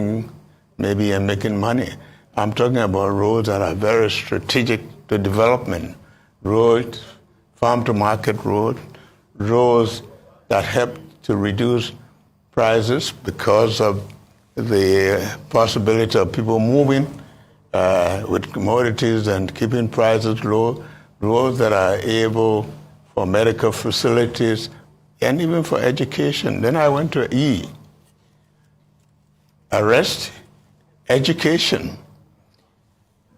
working maybe and making money. I'm talking about roads that are very strategic to development. Roads, farm-to-market roads that help to reduce prices because of the possibility of people moving with commodities and keeping prices low, roads that are able for medical facilities and even for education. Then I went to E, arrest, education.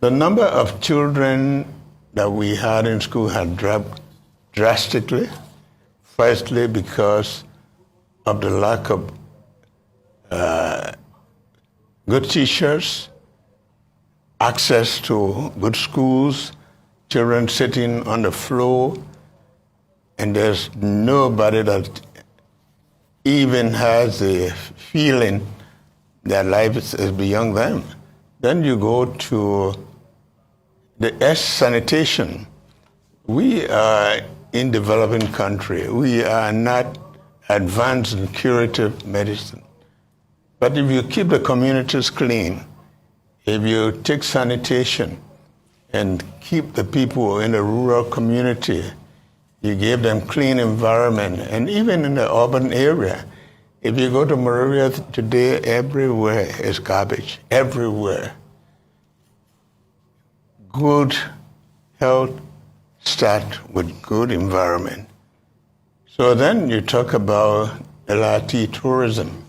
The number of children that we had in school had dropped drastically, firstly because of the lack of good teachers, access to good schools, children sitting on the floor, and there's nobody that even has the feeling that life is beyond them. Then you go to the S sanitation. We are in developing country. We are not advanced in curative medicine. But if you keep the communities clean, if you take sanitation and keep the people in the rural community, you give them clean environment, and even in the urban area, if you go to Monrovia today, everywhere is garbage, everywhere. Good health starts with good environment. So then you talk about LRT tourism.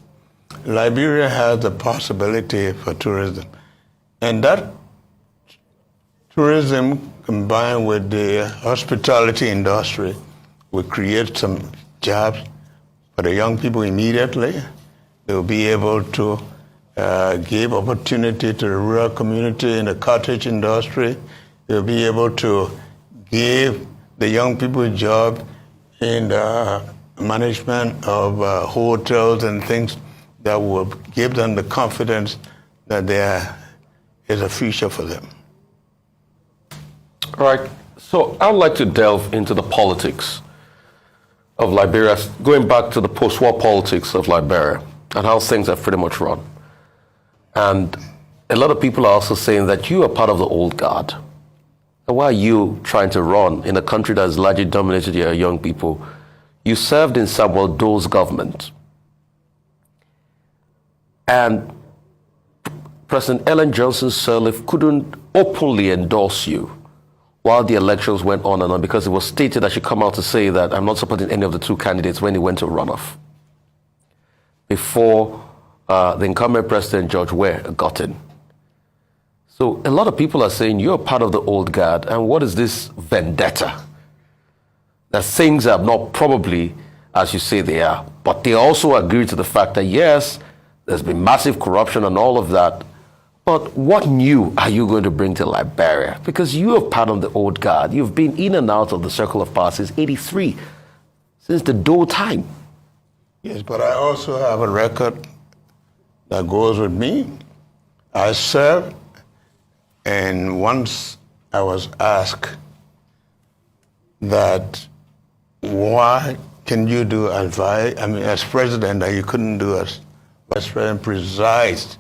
Liberia has the possibility for tourism. And that tourism combined with the hospitality industry will create some jobs for the young people immediately. They'll be able to give opportunity to the rural community in the cottage industry. They'll be able to give the young people a job in the management of hotels and things that will give them the confidence that there is a future for them. All right. So I would like to delve into the politics of Liberia, going back to the post-war politics of Liberia and how things are pretty much run. And a lot of people are also saying that you are part of the old guard. And why are you trying to run in a country that is largely dominated by young people? You served in Samuel Doe's government. And President Ellen Johnson Sirleaf couldn't openly endorse you while the elections went on and on, because it was stated that she come out to say that I'm not supporting any of the two candidates when it went to runoff, before the incumbent president, George Weah, got in. So a lot of people are saying you're part of the old guard, and what is this vendetta? That things are not probably as you say they are, but they also agree to the fact that yes, there's been massive corruption and all of that, but what new are you going to bring to Liberia? Because you are part of the old guard. You've been in and out of the circle of power since '83, since the Doe time. Yes, but I also have a record that goes with me. I served, and once I was asked that why can you do as president that you couldn't do as vice president, presided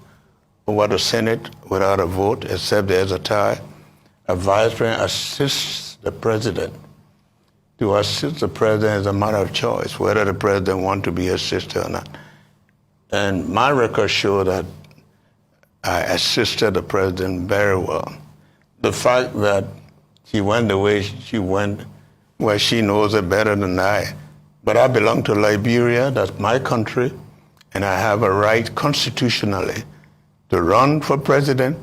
over the Senate without a vote, except there's a tie. A vice president assists the president. To assist the president is a matter of choice, whether the president wants to be assisted or not. And my records show that I assisted the president very well. The fact that she went the way she went, well, she knows it better than I. But I belong to Liberia, that's my country, and I have a right constitutionally to run for president,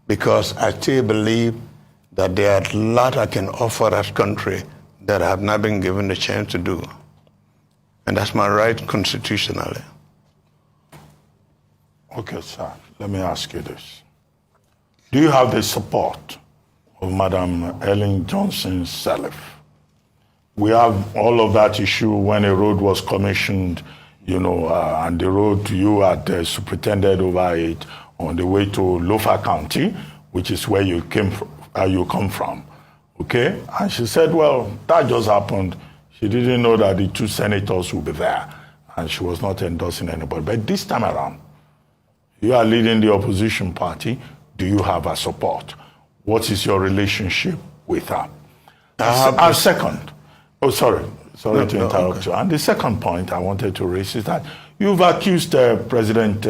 because I still believe that there are a lot I can offer this country that I have not been given the chance to do. And that's my right constitutionally. Okay, sir, let me ask you this. Do you have the support of Madam Ellen Johnson Sirleaf? We have all of that issue when a road was commissioned, and the road you had superintended over it on the way to Lofa County, which is where you come from, okay? And she said, well, that just happened. She didn't know that the two senators would be there, and she was not endorsing anybody. But this time around, You are leading the opposition party. Do you have her support? What is your relationship with her? Second, sorry to interrupt you. And the second point I wanted to raise is that you've accused President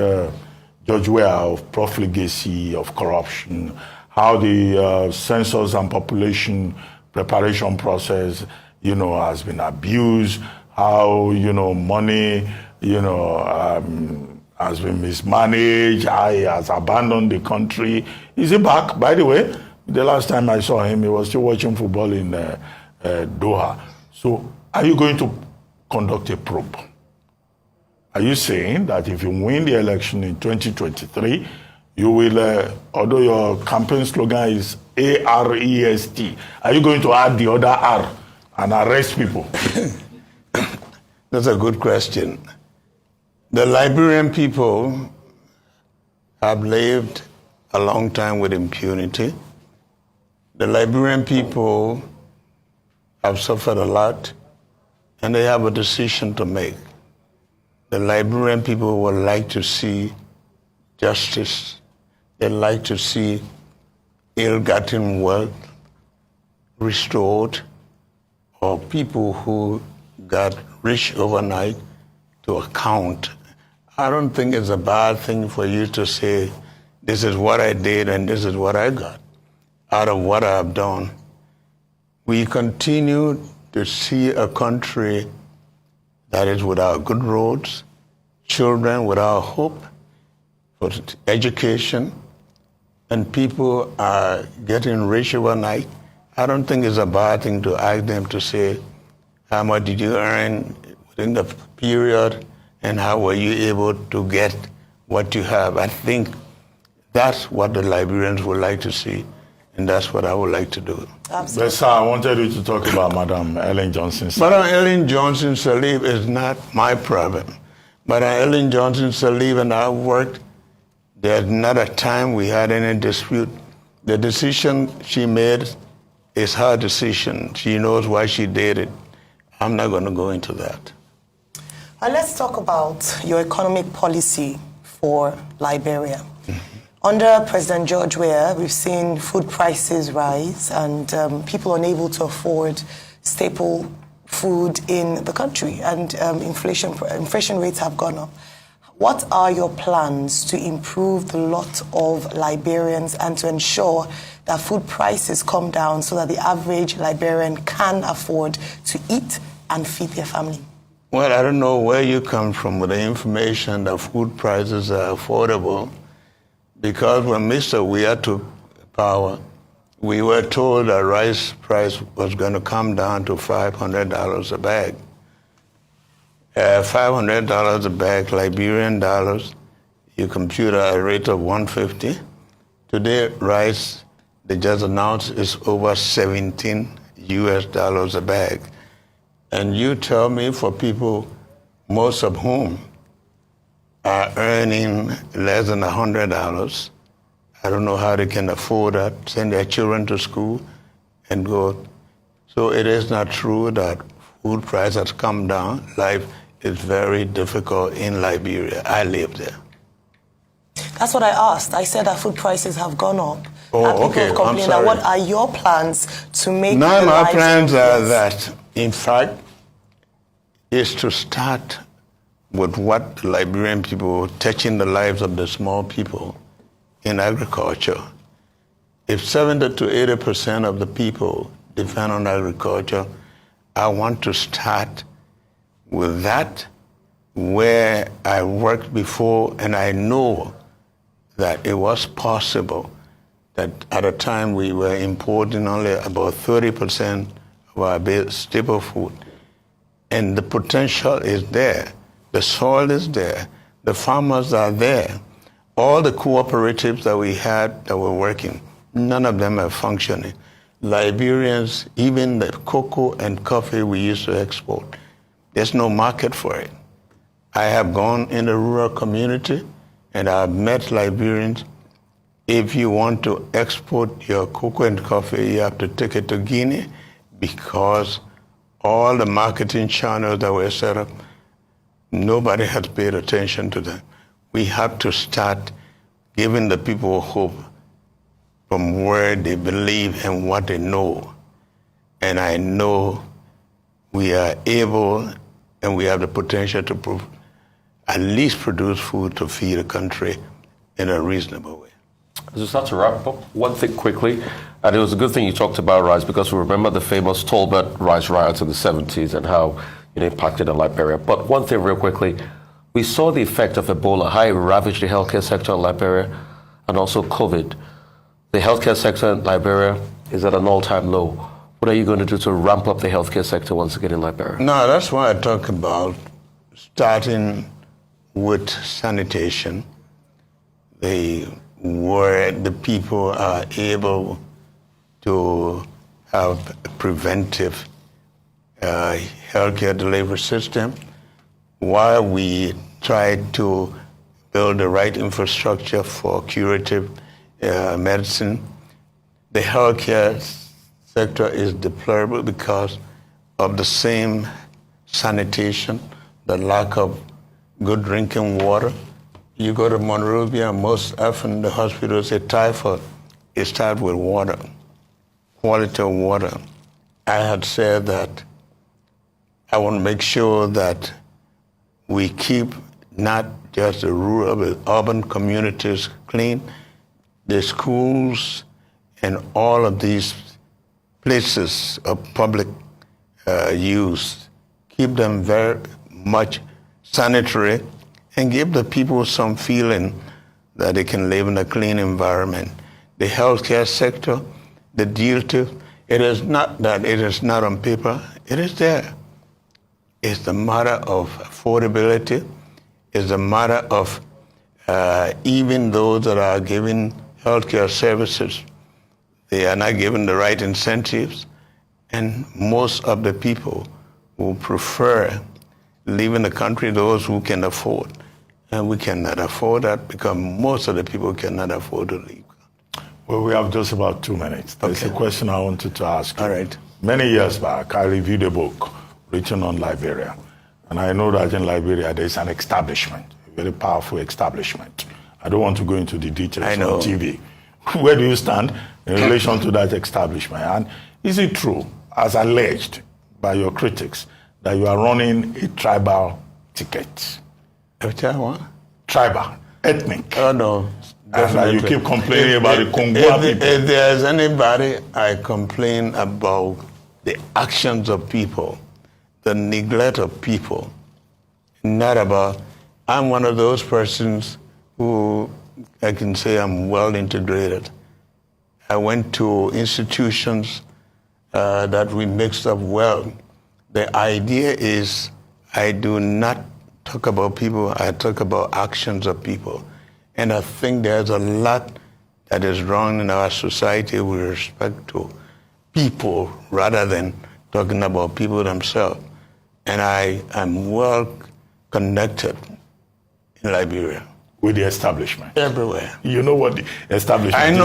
George Weah of profligacy, of corruption, how the census and population preparation process, has been abused, how, money, has been mismanaged, how he has abandoned the country. Is he back? By the way, the last time I saw him, he was still watching football in Doha. So are you going to conduct a probe? Are you saying that if you win the election in 2023, you will, although your campaign slogan is AREST, are you going to add the other R and arrest people? That's a good question. The Liberian people have lived a long time with impunity. The Liberian people have suffered a lot, and they have a decision to make. The Liberian people would like to see justice. They'd like to see ill-gotten wealth restored, or people who got rich overnight to account. I don't think it's a bad thing for you to say, this is what I did and this is what I got out of what I've done. We continue to see a country that is without good roads, children without hope for education, and people are getting rich overnight. I don't think it's a bad thing to ask them to say, how much did you earn within the period, and how were you able to get what you have? I think that's what the Liberians would like to see, and that's what I would like to do. Absolutely. But sir, I wanted you to talk about Madam Ellen Johnson Sirleaf. Madam Ellen Johnson Sirleaf is not my problem. Madam Ellen Johnson Sirleaf and I worked. There's not a time we had any dispute. The decision she made is her decision. She knows why she did it. I'm not going to go into that. Let's talk about your economic policy for Liberia. Under President George Weah, we've seen food prices rise and people unable to afford staple food in the country, and inflation rates have gone up. What are your plans to improve the lot of Liberians and to ensure that food prices come down so that the average Liberian can afford to eat and feed their family? Well, I don't know where you come from with the information that food prices are affordable, because when Mr. Weah took power, we were told that rice price was going to come down to $500 a bag. $500 a bag, Liberian dollars, you compute at a rate of 150. Today, rice, they just announced, is over $17 US a bag. And you tell me, for people, most of whom are earning less than $100, I don't know how they can afford that, send their children to school and go. So it is not true that food price has come down. Life is very difficult in Liberia. I live there. That's what I asked. I said that food prices have gone up. Oh, and people okay. have complained. I'm sorry. What are your plans to make None of the our lives plans of are this? that. In fact, is to start with what the Liberian people, touching the lives of the small people in agriculture. If 70 to 80% of the people depend on agriculture, I want to start with that, where I worked before, and I know that it was possible that at a time we were importing only about 30% of our staple food. And the potential is there. The soil is there. The farmers are there. All the cooperatives that we had that were working, none of them are functioning. Liberians, even the cocoa and coffee we used to export, there's no market for it. I have gone in the rural community and I've met Liberians. If you want to export your cocoa and coffee, you have to take it to Guinea, because all the marketing channels that were set up, nobody has paid attention to them. We have to start giving the people hope from where they believe and what they know. And I know we are able and we have the potential to at least produce food to feed a country in a reasonable way. As we start to wrap up, one thing quickly, and it was a good thing you talked about rice, because we remember the famous Tolbert rice riots in the 70s and how it impacted in Liberia. But one thing real quickly, we saw the effect of Ebola, how it ravaged the healthcare sector in Liberia, and also COVID. The healthcare sector in Liberia is at an all-time low. What are you going to do to ramp up the healthcare sector once again in Liberia? No, that's why I talk about starting with sanitation, where the people are able to have a preventive healthcare delivery system, while we try to build the right infrastructure for curative medicine. The healthcare sector is deplorable because of the same sanitation, the lack of good drinking water. You go to Monrovia, most often the hospitals say typhoid. It starts with water, quality of water. I had said that I want to make sure that we keep not just the rural, but urban communities clean, the schools and all of these places of public use, keep them very much sanitary and give the people some feeling that they can live in a clean environment. The healthcare sector, the deal to, it is not that it is not on paper, it is there. It's the matter of affordability, it's a matter of even those that are giving healthcare services, they are not given the right incentives, and most of the people will prefer leaving the country those who can afford. And we cannot afford that because most of the people cannot afford to leave. Well, we have just about 2 minutes. There's a question I wanted to ask you. All right. Many years back, I reviewed a book written on Liberia. And I know that in Liberia, there's an establishment, a very powerful establishment. I don't want to go into the details on TV. Where do you stand in relation to that establishment? And is it true, as alleged by your critics, that you are running a tribal ticket? What? Tribal, ethnic. Oh, no. And you keep complaining about the Congo people. If there's anybody I complain about the actions of people, the neglect of people, not about, I'm one of those persons who I can say I'm well integrated. I went to institutions that we mixed up well. The idea is I do not talk about people, I talk about actions of people. And I think there's a lot that is wrong in our society with respect to people rather than talking about people themselves. And I am well connected in Liberia. With the establishment? Everywhere. You know what the establishment I is,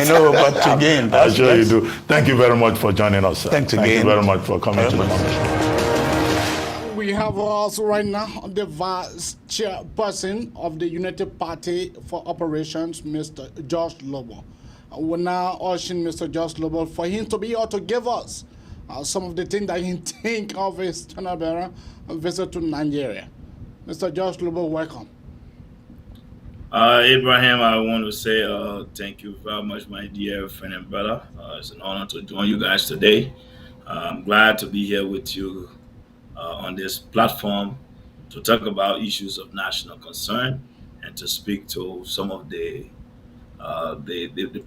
know, but again, I'm sure you do. Thank you very much for joining us, sir. Thanks again. Thank you very much for coming to the conversation. We have also right now the vice chairperson of the United Party for Operations, Mr. George Lobbo. We're now urging Mr. George Lobbo for him to be able to give us some of the things that he think of his Tanabera visit to Nigeria. Mr. George Lobbo, welcome. Abraham, I want to say thank you very much, my dear friend and brother. It's an honor to join you guys today. I'm glad to be here with you on this platform to talk about issues of national concern and to speak to some of the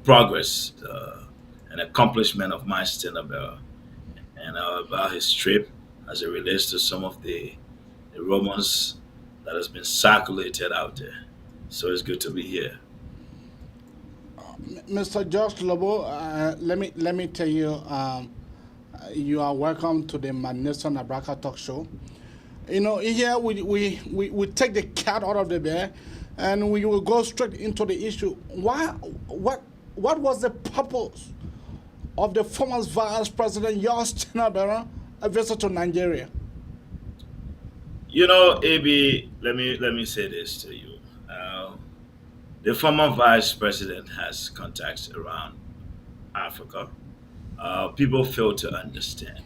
progress and accomplishment of my Stenabera and about his trip as it relates to some of the rumors that has been circulated out there. So it's good to be here. Mr. George Lobbo, let me tell you, you are welcome to the Madnison Abraka talk show. You know, here we take the cat out of the bag and we will go straight into the issue. What was the purpose of the former Vice President Jos Tinabera a visit to Nigeria? You know, AB, let me say this to you. The former vice president has contacts around Africa. People fail to understand.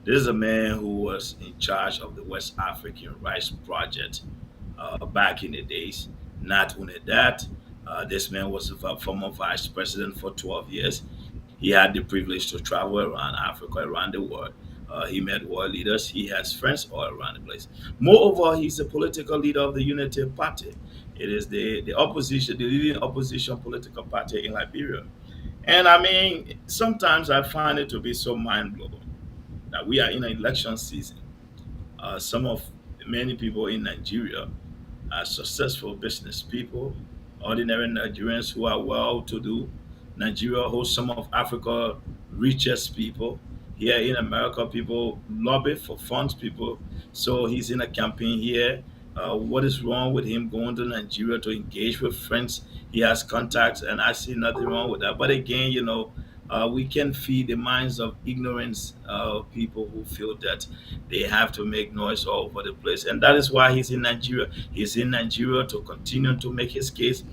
This is a man who was in charge of the West African Rice Project back in the days. Not only that, this man was a former vice president for 12 years. He had the privilege to travel around Africa, around the world. He met world leaders. He has friends all around the place. Moreover, he's a political leader of the Unity Party. It is the opposition, the leading opposition political party in Liberia. And I mean, sometimes I find it to be so mind blowing that we are in an election season. Some of many people in Nigeria are successful business people, ordinary Nigerians who are well to do. Nigeria hosts some of Africa's richest people. Here in America, people lobby for funds, people. So he's in a campaign here. What is wrong with him going to Nigeria to engage with friends? He has contacts, and I see nothing wrong with that. But again, we can feed the minds of ignorance people who feel that they have to make noise all over the place, and that is why he's in Nigeria. He's in Nigeria to continue to make his case.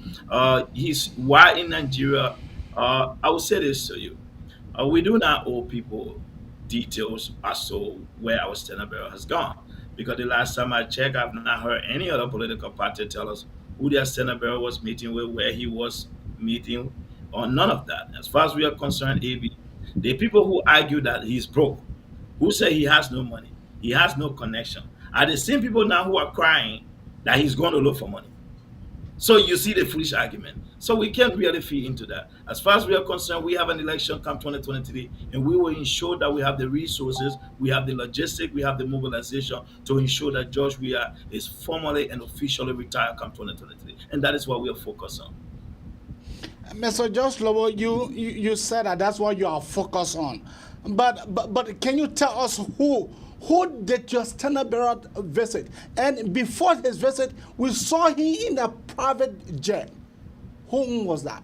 He's why in Nigeria. I will say this to you: we do not owe people details as to where our standard bearer has gone, because the last time I checked, I've not heard any other political party tell us who their standard bearer was meeting with, where he was meeting, or none of that. As far as we are concerned, AB, the people who argue that he's broke, who say he has no money, he has no connection, are the same people now who are crying that he's going to look for money. So you see the foolish argument. So we can't really feed into that. As far as we are concerned, we have an election come 2023, and we will ensure that we have the resources, we have the logistics, we have the mobilization to ensure that George Weah is formally and officially retired come 2023. And that is what we are focused on. Mr. Josh Lobbo, you said that that's what you are focused on. But can you tell us who did your standard bearer visit? And before his visit, we saw him in a private jet. Whom was that?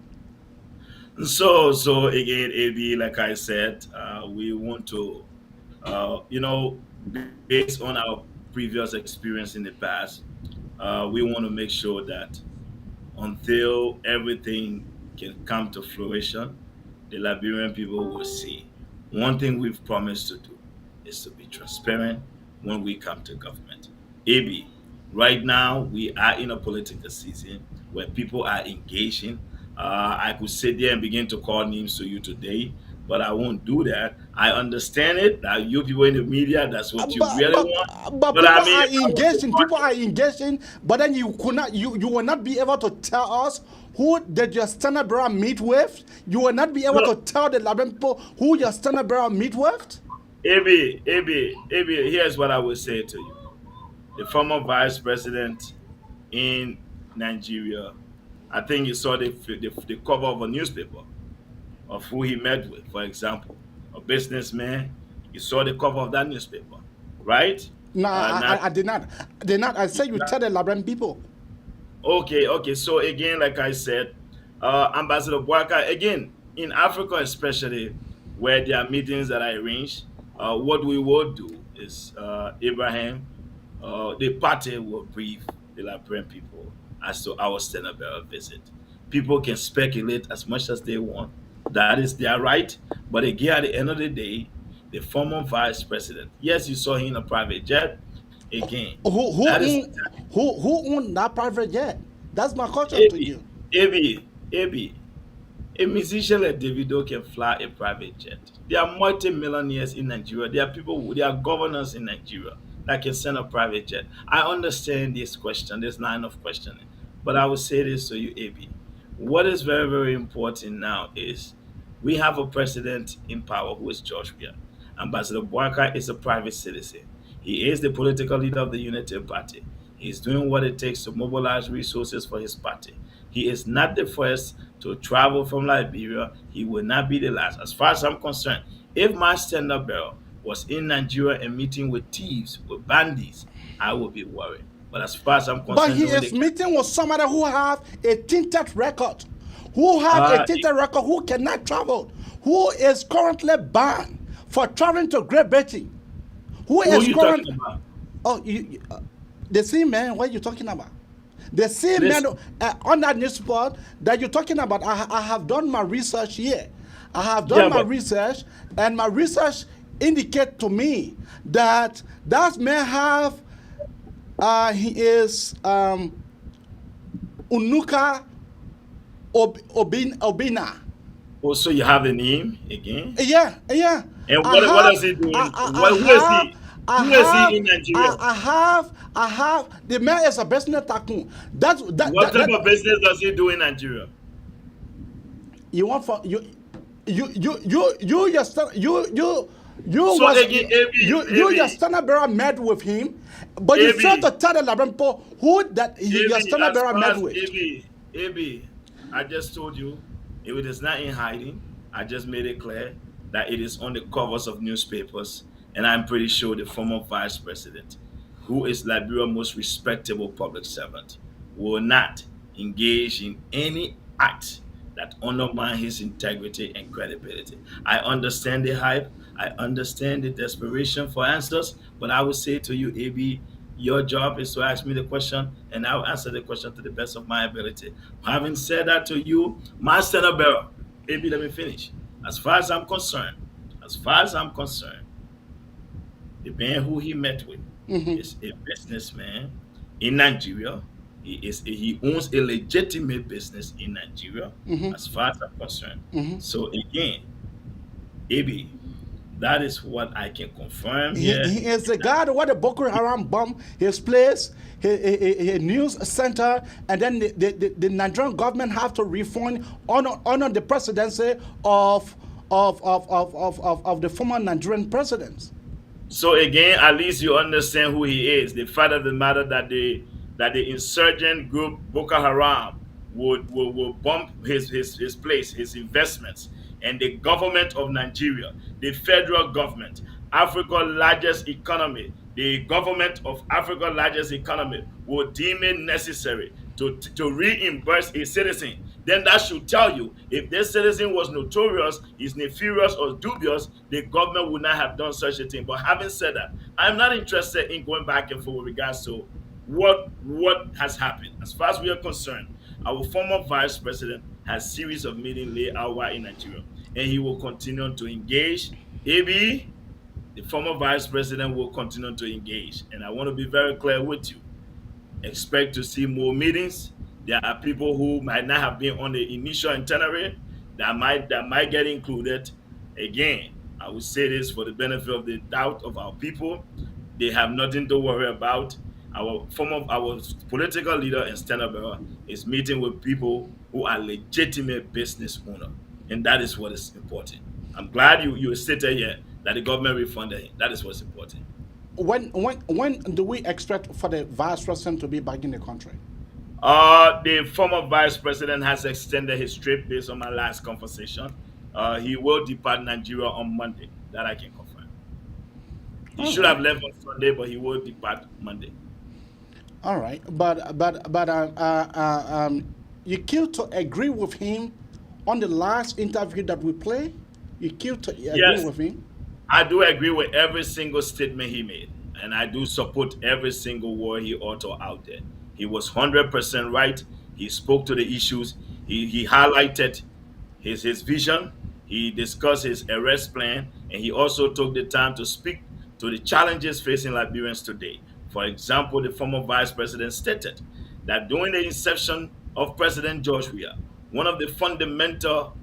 So again, AB, like I said, we want to, based on our previous experience in the past, we want to make sure that until everything can come to fruition, the Liberian people will see. One thing we've promised to do is to be transparent when we come to government. AB, right now we are in a political season where people are engaging. I could sit there and begin to call names to you today, but I won't do that. I understand it that you people in the media, that's what you really want. But But people I mean, are if I was to engaging. People call are engaging. But then you could not. You will not be able to tell us who did your standard bearer meet with. You will not be able you, to tell the Liberian people who your standard bearer meet with. AB, here's what I will say to you. The former vice president in Nigeria, I think you saw the cover of a newspaper of who he met with, for example, a businessman. You saw the cover of that newspaper, right? No, Not, I did not. I did not. I said you tell the Liberian people. okay. So again, like I said, Ambassador Boaka, again, in Africa especially, where there are meetings that I arrange, what we will do is Abraham, the party will brief the Liberian people as to our standard bearer visit. People can speculate as much as they want. That is their right. But again, at the end of the day, the former vice president, yes, you saw him in a private jet. Again, that is Who owned that private jet? That's my question to AB, you. AB. A musician like Davido can fly a private jet. There are multi-millionaires in Nigeria. There are governors in Nigeria that can send a private jet. I understand this question, this line of questioning, but I will say this to you, AB. What is very, very important now is we have a president in power who is George Weah. Ambassador Boaka is a private citizen. He is the political leader of the Unity Party. He's doing what it takes to mobilize resources for his party. He is not the first to travel from Liberia. He will not be the last. As far as I'm concerned, if my standard bearer was in Nigeria and meeting with thieves, with bandits, I would be worried. But as far as I'm But concerned, he when is they meeting with somebody who have a tinted record, who cannot travel, who is currently banned for traveling to Great Britain, who who are is you current. talking about? Oh, the same man. What are you talking about? The same man Listen, on that news report that you're talking about, I have done my research here. I have yeah, done my but research, and my research indicate to me that that man have, he is Nduka Obaigbena. also you have a name again. Yeah, yeah. And I what have, does he do I, in I, what, I have, I who is he have, in Nigeria? I have. The man is a business tycoon. That's What type that. of business does he do in Nigeria? You want for you your you So was again, you your standard bearer met with him, but you failed AB, to tell the Labrampo who that your AB, standard as bearer far met as with. AB, I just told you if it is not in hiding. I just made it clear that it is on the covers of newspapers, and I'm pretty sure the former vice president, who is Liberia's most respectable public servant, will not engage in any act that undermine his integrity and credibility. I understand the hype. I understand the desperation for answers, but I will say to you, AB, your job is to ask me the question, and I'll answer the question to the best of my ability. Having said that to you, my Senate bearer, AB, let me finish. As far as I'm concerned, as far as I'm concerned, the man who he met with is a businessman in Nigeria. He owns a legitimate business in Nigeria, as far as I'm concerned. So again, AB, that is what I can confirm here. He is the guy where the Boko Haram bomb his place, his news center, and then the Nigerian government have to refund honor the presidency of the former Nigerian presidents. So again, at least you understand who he is. The fact of the matter that the insurgent group Boko Haram will bump his place, his investments, and the government of Nigeria, the federal government, Africa's largest economy, the government of Africa's largest economy will deem it necessary to reimburse a citizen, then that should tell you if this citizen was notorious, is nefarious or dubious, the government would not have done such a thing. But having said that, I'm not interested in going back and forth with regards to what has happened. As far as we are concerned, our former vice president has series of meetings laid out in Nigeria, and he will continue to engage. AB, the former vice president will continue to engage. And I want to be very clear with you. Expect to see more meetings. There are people who might not have been on the initial itinerary that might get included. Again, I will say this for the benefit of the doubt of our people. They have nothing to worry about. Our political leader and standard bearer is meeting with people who are legitimate business owner, and that is what is important. I'm glad you stated here that the government refunded him. That is what's important. When do we expect for the vice president to be back in the country? The former vice president has extended his trip based on my last conversation. He will depart Nigeria on Monday. That I can confirm. He All should right. have left on Sunday, but he will depart Monday. All right, you killed to agree with him on the last interview that we played. You killed to agree Yes, with him. I do agree with every single statement he made, and I do support every single word he uttered out there. He was 100% right. He spoke to the issues. He highlighted his vision. He discussed his arrest plan, and he also took the time to speak to the challenges facing Liberians today. For example, the former vice president stated that during the inception of President George Weah, one of the fundamental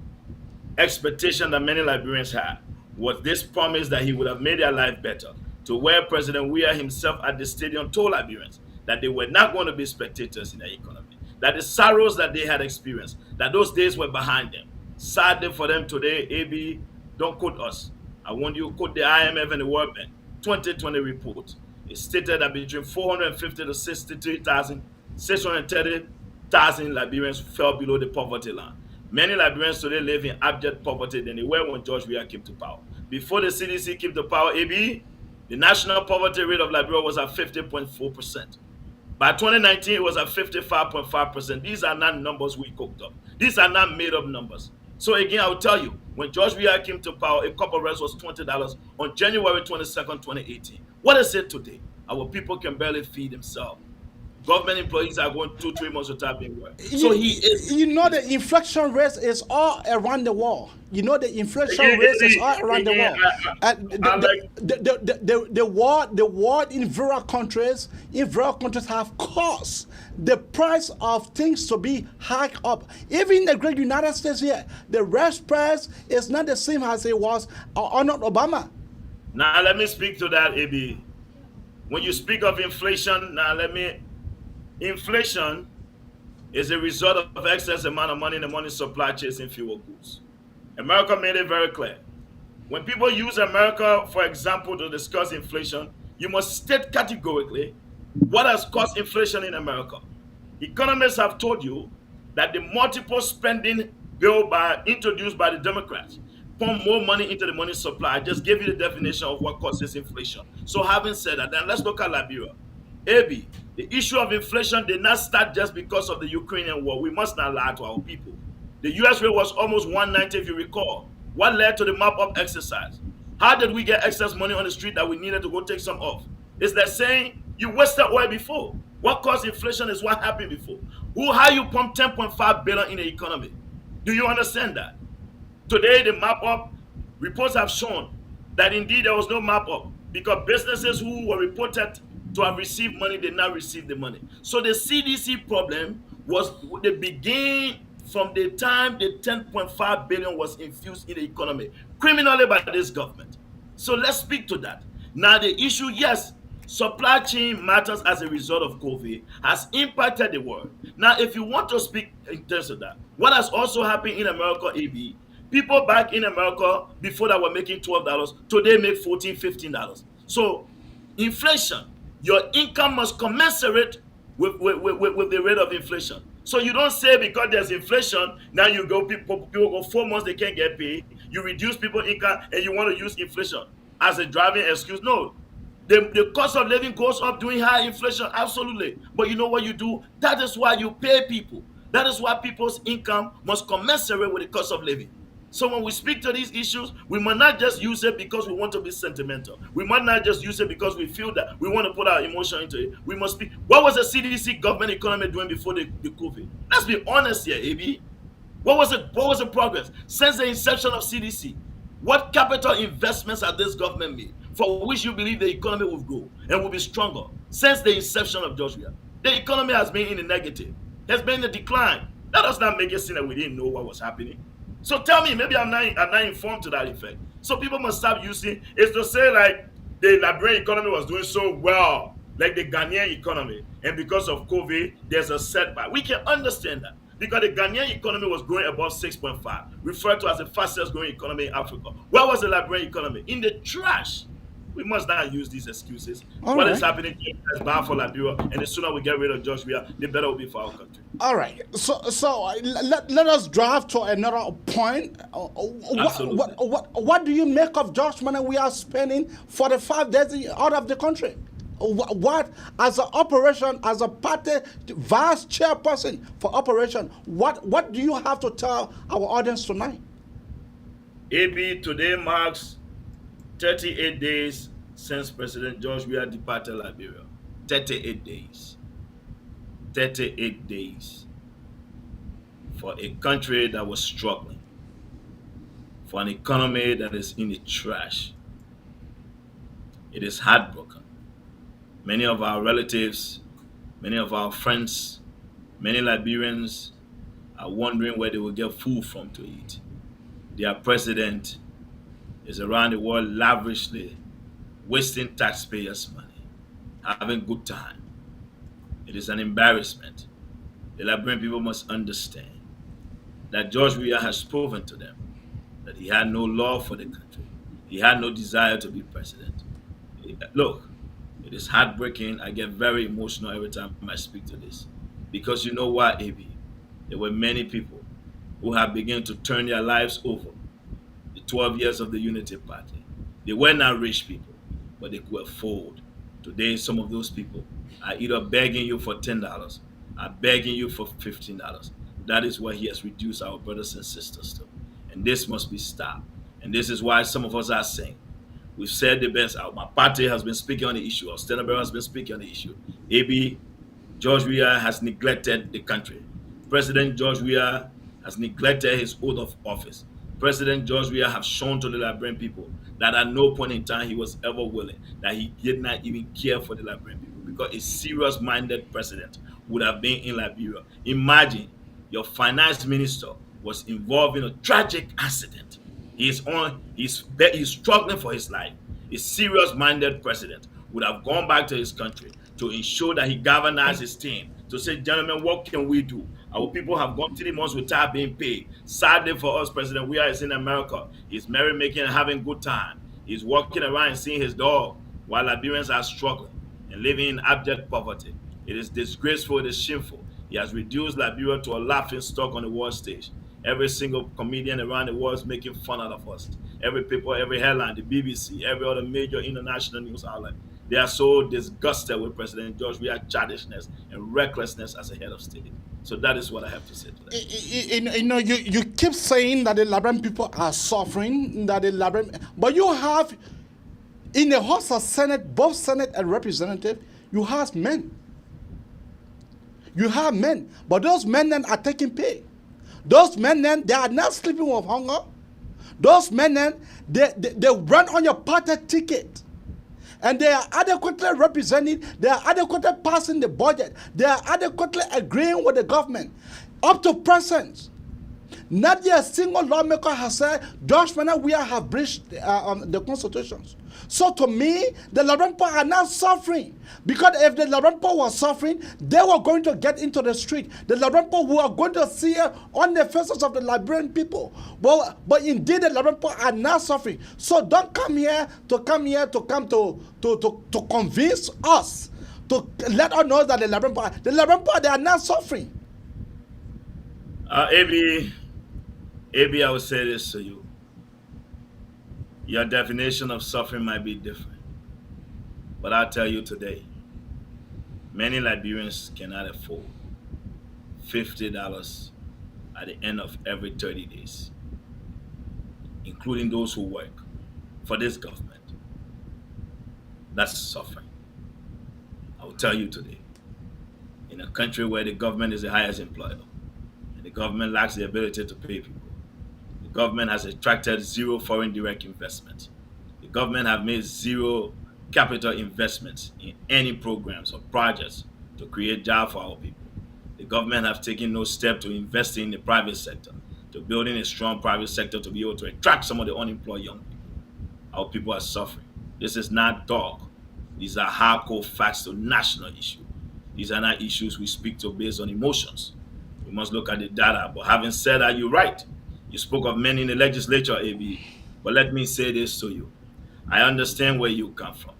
expectation that many Liberians had was this promise that he would have made their life better. To where President Weah himself at the stadium told Liberians that they were not going to be spectators in the economy, that the sorrows that they had experienced, that those days were behind them. Sadly for them today, AB, don't quote us. I want you to quote the IMF and the World Bank 2020 report. It stated that between 450 to 63,000, 630,000 Liberians fell below the poverty line. Many Liberians today live in abject poverty than they were when George Weah came to power. Before the CDC came to power, AB, the national poverty rate of Liberia was at 50.4%. By 2019, it was at 55.5%. These are not numbers we cooked up. These are not made up numbers. So again, I will tell you, when George Weah came to power, a cup of rice was $20 on January 22nd, 2018. What is it today? Our people can barely feed themselves. Government employees are going 2, 3 months without being work. So You, he is. you know the inflation rate is all around the world. You know the inflation Again, rate is all around the again, world. I like. The war in various countries, have caused the price of things to be hiked up. Even in the great United States here, the rest price is not the same as it was under Obama. Now let me speak to that, AB. When you speak of inflation, inflation is a result of excess amount of money in the money supply chasing fewer goods. America made it very clear. When people use America, for example, to discuss inflation, you must state categorically what has caused inflation in America. Economists have told you that the multiple spending bill introduced by the Democrats pump more money into the money supply. I just gave you the definition of what causes inflation. So having said that, then let's look at Liberia. AB, the issue of inflation did not start just because of the Ukrainian war. We must not lie to our people. The US rate was almost 190, if you recall. What led to the mop-up exercise? How did we get excess money on the street that we needed to go take some off? Is that saying you wasted oil before? What caused inflation is what happened before. How you pump 10.5 billion in the economy? Do you understand that? Today, the mop-up reports have shown that indeed there was no mop-up because businesses who were reported to have received money did not receive the money. So the CDC problem was the begin from the time the 10.5 billion was infused in the economy criminally by this government. So let's speak to that. Now the issue, yes, supply chain matters as a result of COVID has impacted the world. Now, if you want to speak in terms of that, what has also happened in America, AB, people back in America before that were making $12, today make $14, $15. So inflation, your income must commensurate with the rate of inflation. So you don't say because there's inflation, now you go, people go 4 months, they can't get paid. You reduce people's income and you want to use inflation as a driving excuse. No. The cost of living goes up during high inflation, absolutely. But you know what you do? That is why you pay people. That is why people's income must commensurate with the cost of living. So when we speak to these issues, we must not just use it because we want to be sentimental. We must not just use it because we feel that we want to put our emotion into it. We must speak. What was the CDC government economy doing before the COVID? Let's be honest here, AB. What was the progress since the inception of CDC? What capital investments has this government made for which you believe the economy will grow and will be stronger since the inception of Georgia? The economy has been in the negative, has been in the decline. That does not make it seem that we didn't know what was happening. So tell me, maybe I'm not informed to that effect. So people must stop using it to say like the Liberian economy was doing so well, like the Ghanaian economy, and because of COVID, there's a setback. We can understand that because the Ghanaian economy was growing above 6.5, referred to as the fastest growing economy in Africa. Where was the Liberian economy? In the trash. We must not use these excuses. What is happening is bad for Liberia, and the sooner we get rid of George Weah, the better it will be for our country. All right. So let us drive to another point. What do you make of George money we are spending 45 days out of the country? What, as an operation, as a party vice chairperson for operation, what do you have to tell our audience tonight? AB, today marks 38 days since President George Weah departed Liberia. 38 days. 38 days for a country that was struggling, for an economy that is in the trash. It is heartbroken. Many of our relatives, many of our friends, many Liberians are wondering where they will get food from to eat. Their president is around the world lavishly wasting taxpayers' money, having good time. It is an embarrassment. The Liberian people must understand that George Weah has proven to them that he had no love for the country. He had no desire to be president. Look, it is heartbreaking. I get very emotional every time I speak to this. Because you know what, AB? There were many people who have begun to turn their lives over. The 12 years of the Unity Party. They were not rich people, but they could afford. Today, some of those people are either begging you for $10, are begging you for $15. That is what he has reduced our brothers and sisters to. And this must be stopped. And this is why some of us are saying, we've said the best. My party has been speaking on the issue. Our Stenberg has been speaking on the issue. AB, George Weah has neglected the country. President George Weah has neglected his oath of office. President George Weah has shown to the Liberian people that at no point in time he was ever willing, that he did not even care for the Liberian people, because a serious-minded president would have been in Liberia. Imagine your finance minister was involved in a tragic accident. He's struggling for his life. A serious-minded president would have gone back to his country to ensure that he galvanized his team to say, gentlemen, what can we do? Our people have gone 3 months without being paid. Sadly for us, President Weah is in America. He's merrymaking and having good time. He's walking around and seeing his dog while Liberians are struggling and living in abject poverty. It is disgraceful, it is shameful. He has reduced Liberia to a laughing stock on the world stage. Every single comedian around the world is making fun out of us. Every paper, every headline, the BBC, every other major international news outlet, they are so disgusted with President George Weah's childishness and recklessness as a head of state. So that is what I have to say to that. You keep saying that the Liberian people are suffering, but you have in the House of Senate, both Senate and Representative, you have men. You have men, but those men then are taking pay. Those men then, they are not sleeping with hunger. Those men then, they run on your party ticket. And they are adequately representing, they are adequately passing the budget, they are adequately agreeing with the government. Up to present, not yet a single lawmaker has said, George Weah have breached the constitutions. So to me, the Liberian people are not suffering. Because if the Liberian people were suffering, they were going to get into the street. The Liberian people who are going to see it on the faces of the Liberian people. But indeed, the Liberian people are not suffering. So don't come here to convince us, to let us know that the Liberian people, they are not suffering. AB, I will say this to you. Your definition of suffering might be different. But I'll tell you today, many Liberians cannot afford $50 at the end of every 30 days, including those who work for this government. That's suffering. I will tell you today, in a country where the government is the highest employer, and the government lacks the ability to pay people, the government has attracted zero foreign direct investment. The government have made zero capital investments in any programs or projects to create jobs for our people. The government have taken no step to invest in the private sector, to building a strong private sector to be able to attract some of the unemployed young people. Our people are suffering. This is not talk. These are hardcore facts to national issue. These are not issues we speak to based on emotions. We must look at the data. But having said that, you're right. You spoke of men in the legislature, AB. But let me say this to you. I understand where you come from.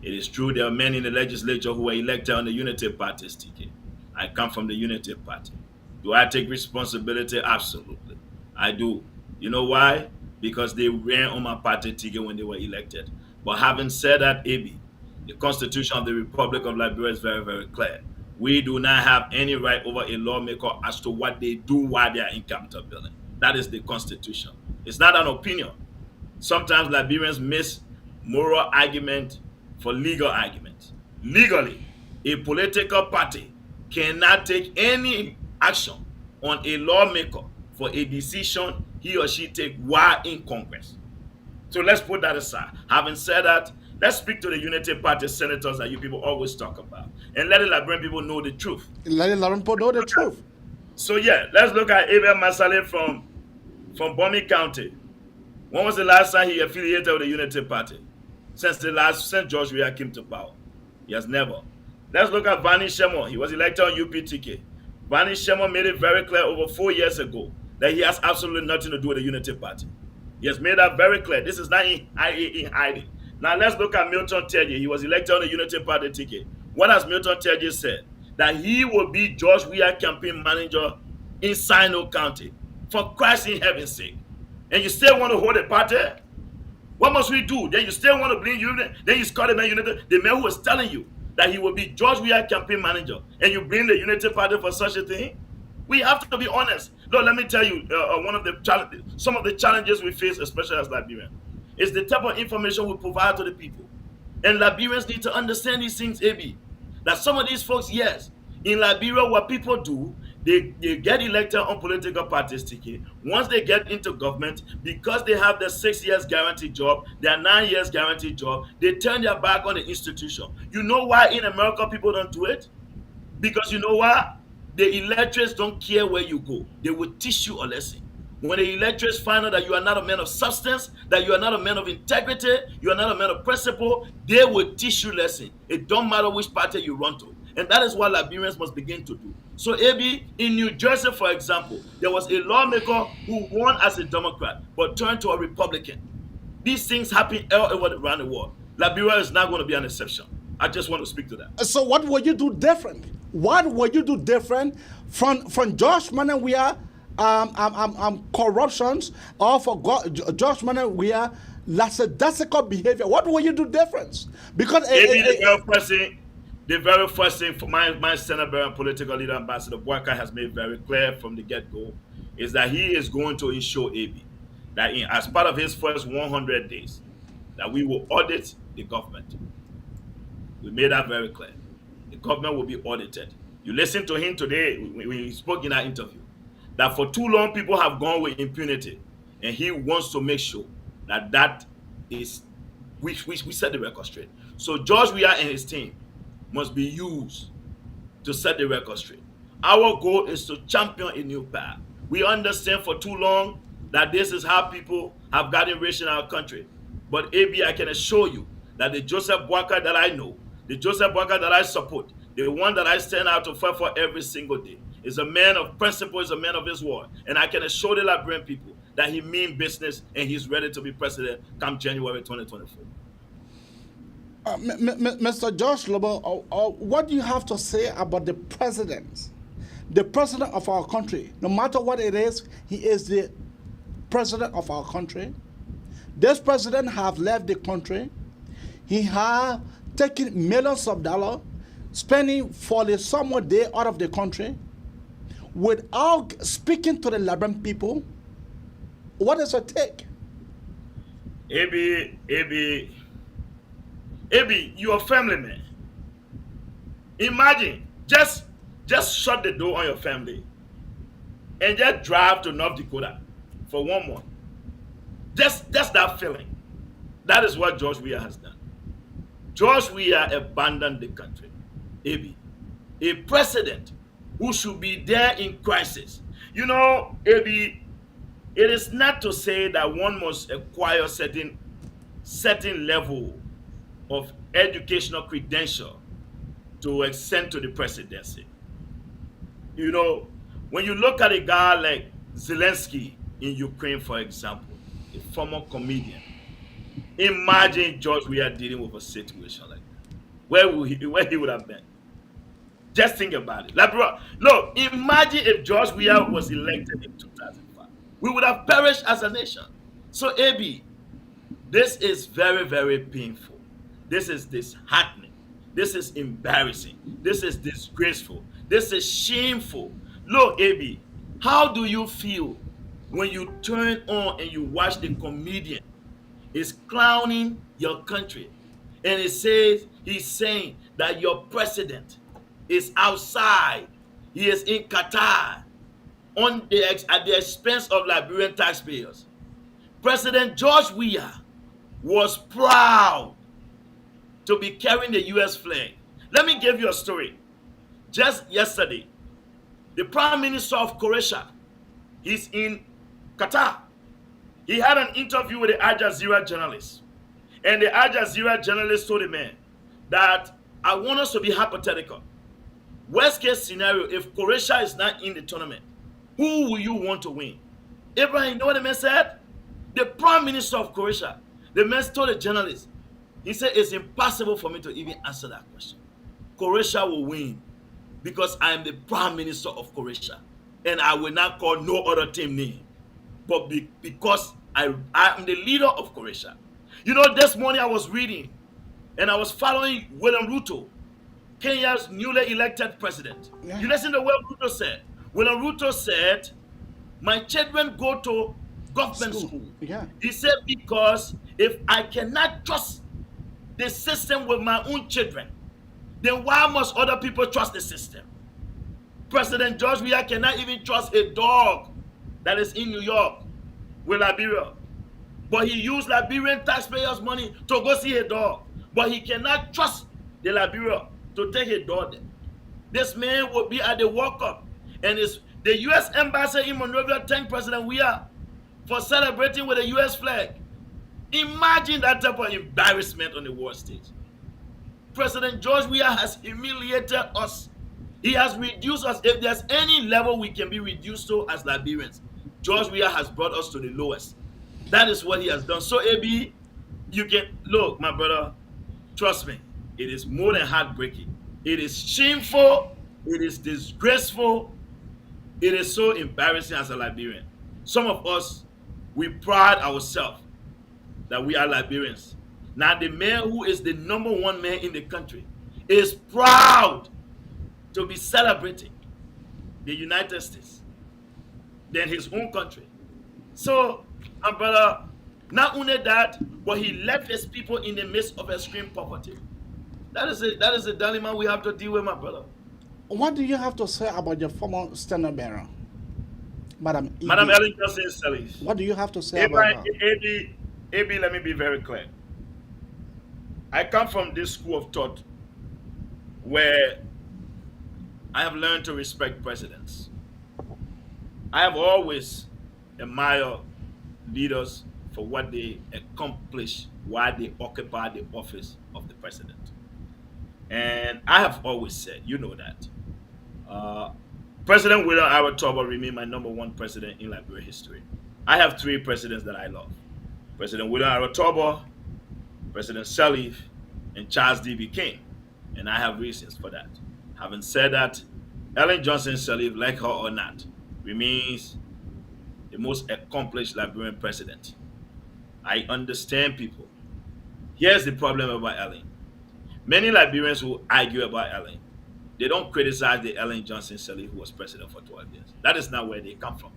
It is true there are men in the legislature who were elected on the Unity Party's ticket. I come from the Unity Party. Do I take responsibility? Absolutely. I do. You know why? Because they ran on my party ticket when they were elected. But having said that, AB, the Constitution of the Republic of Liberia is very, very clear. We do not have any right over a lawmaker as to what they do while they are in capital building. That is the Constitution. It's not an opinion. Sometimes Liberians miss moral argument for legal arguments. Legally, a political party cannot take any action on a lawmaker for a decision he or she take while in Congress. So let's put that aside. Having said that, let's speak to the Unity Party senators that you people always talk about and let the Liberian people know the truth. Let the Liberian people know the truth. So yeah, let's look at Abel Masale from Bomi County. When was the last time he affiliated with the Unity Party? Since George Weah came to power. He has never. Let's look at Vani Shemo. He was elected on UPTK. Vani Shemo made it very clear over 4 years ago that he has absolutely nothing to do with the Unity Party. He has made that very clear. This is not in hiding. Now let's look at Milton Terje. He was elected on the Unity Party ticket. What has Milton Terje said? That he will be George Weah campaign manager in Sino County. For Christ in heaven's sake. And you still want to hold a party? What must we do? Then you still want to bring Unity? Then you call the man Unity, the man who was telling you that he will be George Weah campaign manager, and you bring the Unity Party for such a thing? We have to be honest. Look, let me tell you, some of the challenges we face, especially as Liberians, is the type of information we provide to the people. And Liberians need to understand these things, AB. That some of these folks, yes, In Liberia, what people do, they get elected on political parties ticket. Once they get into government, because they have the 6 years guaranteed job, their 9 years guaranteed job, they turn their back on the institution. You know why in America people don't do it? Because you know what? The electors don't care where you go. They will teach you a lesson. When the electors find out that you are not a man of substance, that you are not a man of integrity, you are not a man of principle, they will teach you lesson. It don't matter which party you run to. And that is what Liberians must begin to do. So AB, in New Jersey, for example, there was a lawmaker who won as a Democrat, but turned to a Republican. These things happen all over around the world. Liberia is not going to be an exception. I just want to speak to that. So what will you do different? What will you do different from Josh Weah corruptions, or for Josh Weah lackadaisical behavior? What will you do different? Because the very first thing for my Senator and political leader, Ambassador Weah, has made very clear from the get-go is that he is going to ensure AB that as part of his first 100 days, that we will audit the government. We made that very clear. The government will be audited. You listened to him today when he spoke in that interview, that for too long people have gone with impunity, and he wants to make sure that is, we set the record straight. So George Weah and his team must be used to set the record straight. Our goal is to champion a new path. We understand for too long that this is how people have gotten rich in our country. But AB, I can assure you that the Joseph Boakai that I know, the Joseph Boakai that I support, the one that I stand out to fight for every single day, is a man of principle, is a man of his word. And I can assure the Liberian people that he means business and he's ready to be president come January 2024. Mr. Josh Lobbo, what do you have to say about the president of our country? No matter what it is, he is the president of our country. This president have left the country. He have taken millions of dollars, spending for the summer day out of the country, without speaking to the Liberian people. What is your take? AB, you're a family man. Imagine, just shut the door on your family and just drive to North Dakota for 1 month. Just that feeling. That is what George Weah has done. George Weah abandoned the country. AB, a president who should be there in crisis. You know, AB, it is not to say that one must acquire certain level of educational credential to ascend to the presidency. You know, when you look at a guy like Zelensky in Ukraine, for example, a former comedian, imagine George Weah dealing with a situation like that. Where he would have been? Just think about it. Like, bro, look, imagine if George Weah was elected in 2005. We would have perished as a nation. So, AB, this is very, very painful. This is disheartening. This is embarrassing. This is disgraceful. This is shameful. Look, AB, how do you feel when you turn on and you watch the comedian is clowning your country, and he's saying that your president is outside, he is in Qatar at the expense of Liberian taxpayers? President George Weah was proud to be carrying the U.S. flag. Let me give you a story. Just yesterday, the Prime Minister of Croatia, he's in Qatar. He had an interview with the Al Jazeera journalist. And the Al Jazeera journalist told the man that I want us to be hypothetical. Worst case scenario, if Croatia is not in the tournament, who will you want to win? Abraham, you know what the man said? The Prime Minister of Croatia. The man told the journalist, he said, it's impossible for me to even answer that question. Croatia will win because I am the Prime Minister of Croatia. And I will not call no other team name. But because I am the leader of Croatia. You know, this morning I was reading and I was following William Ruto, Kenya's newly elected president. Yeah. You listen to what Ruto said. William Ruto said, my children go to government school. Yeah. He said, because if I cannot trust the system with my own children, then why must other people trust the system? President George Weah cannot even trust a dog that is in New York with Liberia. But he used Liberian taxpayers' money to go see a dog. But he cannot trust the Liberia to take a dog there. This man will be at the World Cup. And the U.S. Embassy in Monrovia thanked President Weah for celebrating with a U.S. flag. Imagine that type of embarrassment on the world stage. President George Weah has humiliated us. He has reduced us. If there's any level we can be reduced to as Liberians, George Weah has brought us to the lowest. That is what he has done. So, AB, you can look, my brother, trust me, it is more than heartbreaking. It is shameful. It is disgraceful. It is so embarrassing as a Liberian. Some of us, we pride ourselves that we are Liberians. Now, the man who is the #1 man in the country is proud to be celebrating the United States than his own country. So, my brother, not only that, but he left his people in the midst of extreme poverty. That is a dilemma we have to deal with, my brother. What do you have to say about your former standard bearer, Madam Ellen Johnson Sirleaf? What do you have to say about her? AB, let me be very clear. I come from this school of thought where I have learned to respect presidents. I have always admired leaders for what they accomplish while they occupy the office of the president. And I have always said, you know that, President Weah Aratobo remained my #1 president in Liberia history. I have 3 presidents that I love. President Weah Aratobo, President Sirleaf, and Charles D.B. King. And I have reasons for that. Having said that, Ellen Johnson Sirleaf, like her or not, remains the most accomplished Liberian president. I understand people. Here's the problem about Ellen. Many Liberians who argue about Ellen, they don't criticize the Ellen Johnson Sirleaf who was president for 12 years. That is not where they come from.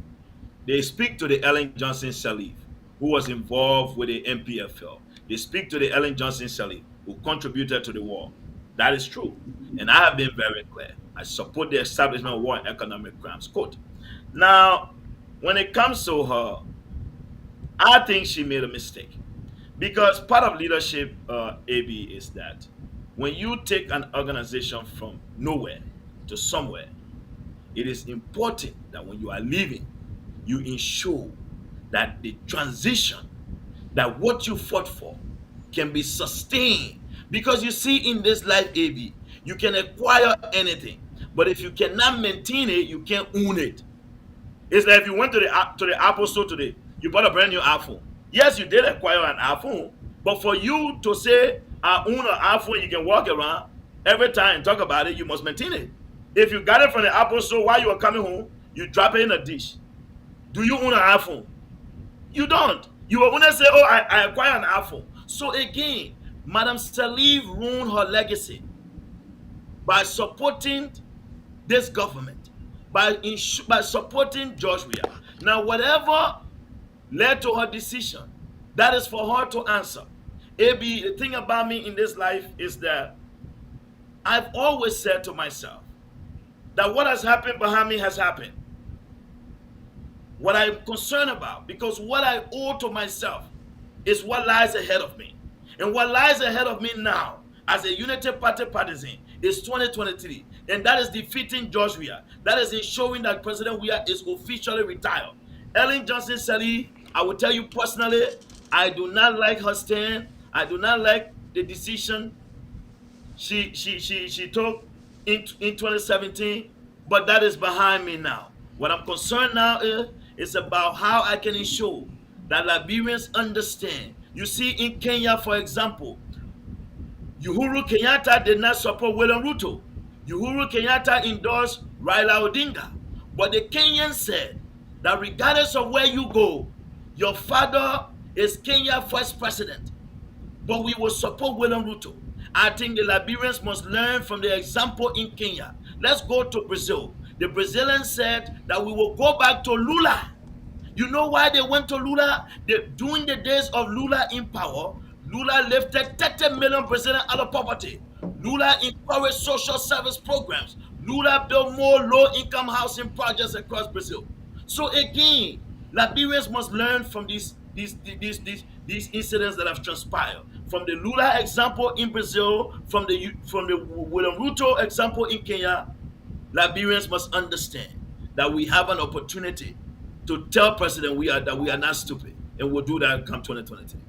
They speak to the Ellen Johnson Sirleaf who was involved with the MPFL. They speak to the Ellen Johnson Sirleaf who contributed to the war. That is true. And I have been very clear. I support the establishment of war and economic crimes court. Now, when it comes to her, I think she made a mistake. Because part of leadership, AB, is that when you take an organization from nowhere to somewhere, it is important that when you are leaving, you ensure that the transition, that what you fought for can be sustained. Because you see in this life, AB, you can acquire anything, but if you cannot maintain it, you can't own it. It's like if you went to the Apple store today, you bought a brand new iPhone. Yes, you did acquire an iPhone, but for you to say, I own an iPhone, you can walk around every time and talk about it, you must maintain it. If you got it from the Apple store while you were coming home, you drop it in a dish. Do you own an iPhone? You don't. You will only say, oh, I acquired an iPhone. So again, Madam Sirleaf ruined her legacy by supporting this government, by supporting George Weah. Now, whatever led to her decision, that is for her to answer. AB, the thing about me in this life is that I've always said to myself that what has happened behind me has happened. What I'm concerned about, because what I owe to myself is what lies ahead of me. And what lies ahead of me now, as a United Party partisan, is 2023. And that is defeating George Weah. That is ensuring that President Weah is officially retired. Ellen Johnson Sirleaf, I will tell you personally, I do not like her stand. I do not like the decision she took in 2017, but that is behind me now. What I'm concerned now is about how I can ensure that Liberians understand. You see, in Kenya, for example, Uhuru Kenyatta did not support William Ruto. Uhuru Kenyatta endorsed Raila Odinga. But the Kenyans said that regardless of where you go, your father is Kenya's first president. But we will support William Ruto. I think the Liberians must learn from the example in Kenya. Let's go to Brazil. The Brazilians said that we will go back to Lula. You know why they went to Lula? During the days of Lula in power, Lula lifted 30 million Brazilians out of poverty. Lula encouraged social service programs. Lula built more low-income housing projects across Brazil. So again, Liberians must learn from these incidents that have transpired. From the Lula example in Brazil, from the William Ruto example in Kenya, Liberians must understand that we have an opportunity to tell President that we are not stupid, and we'll do that come 2023.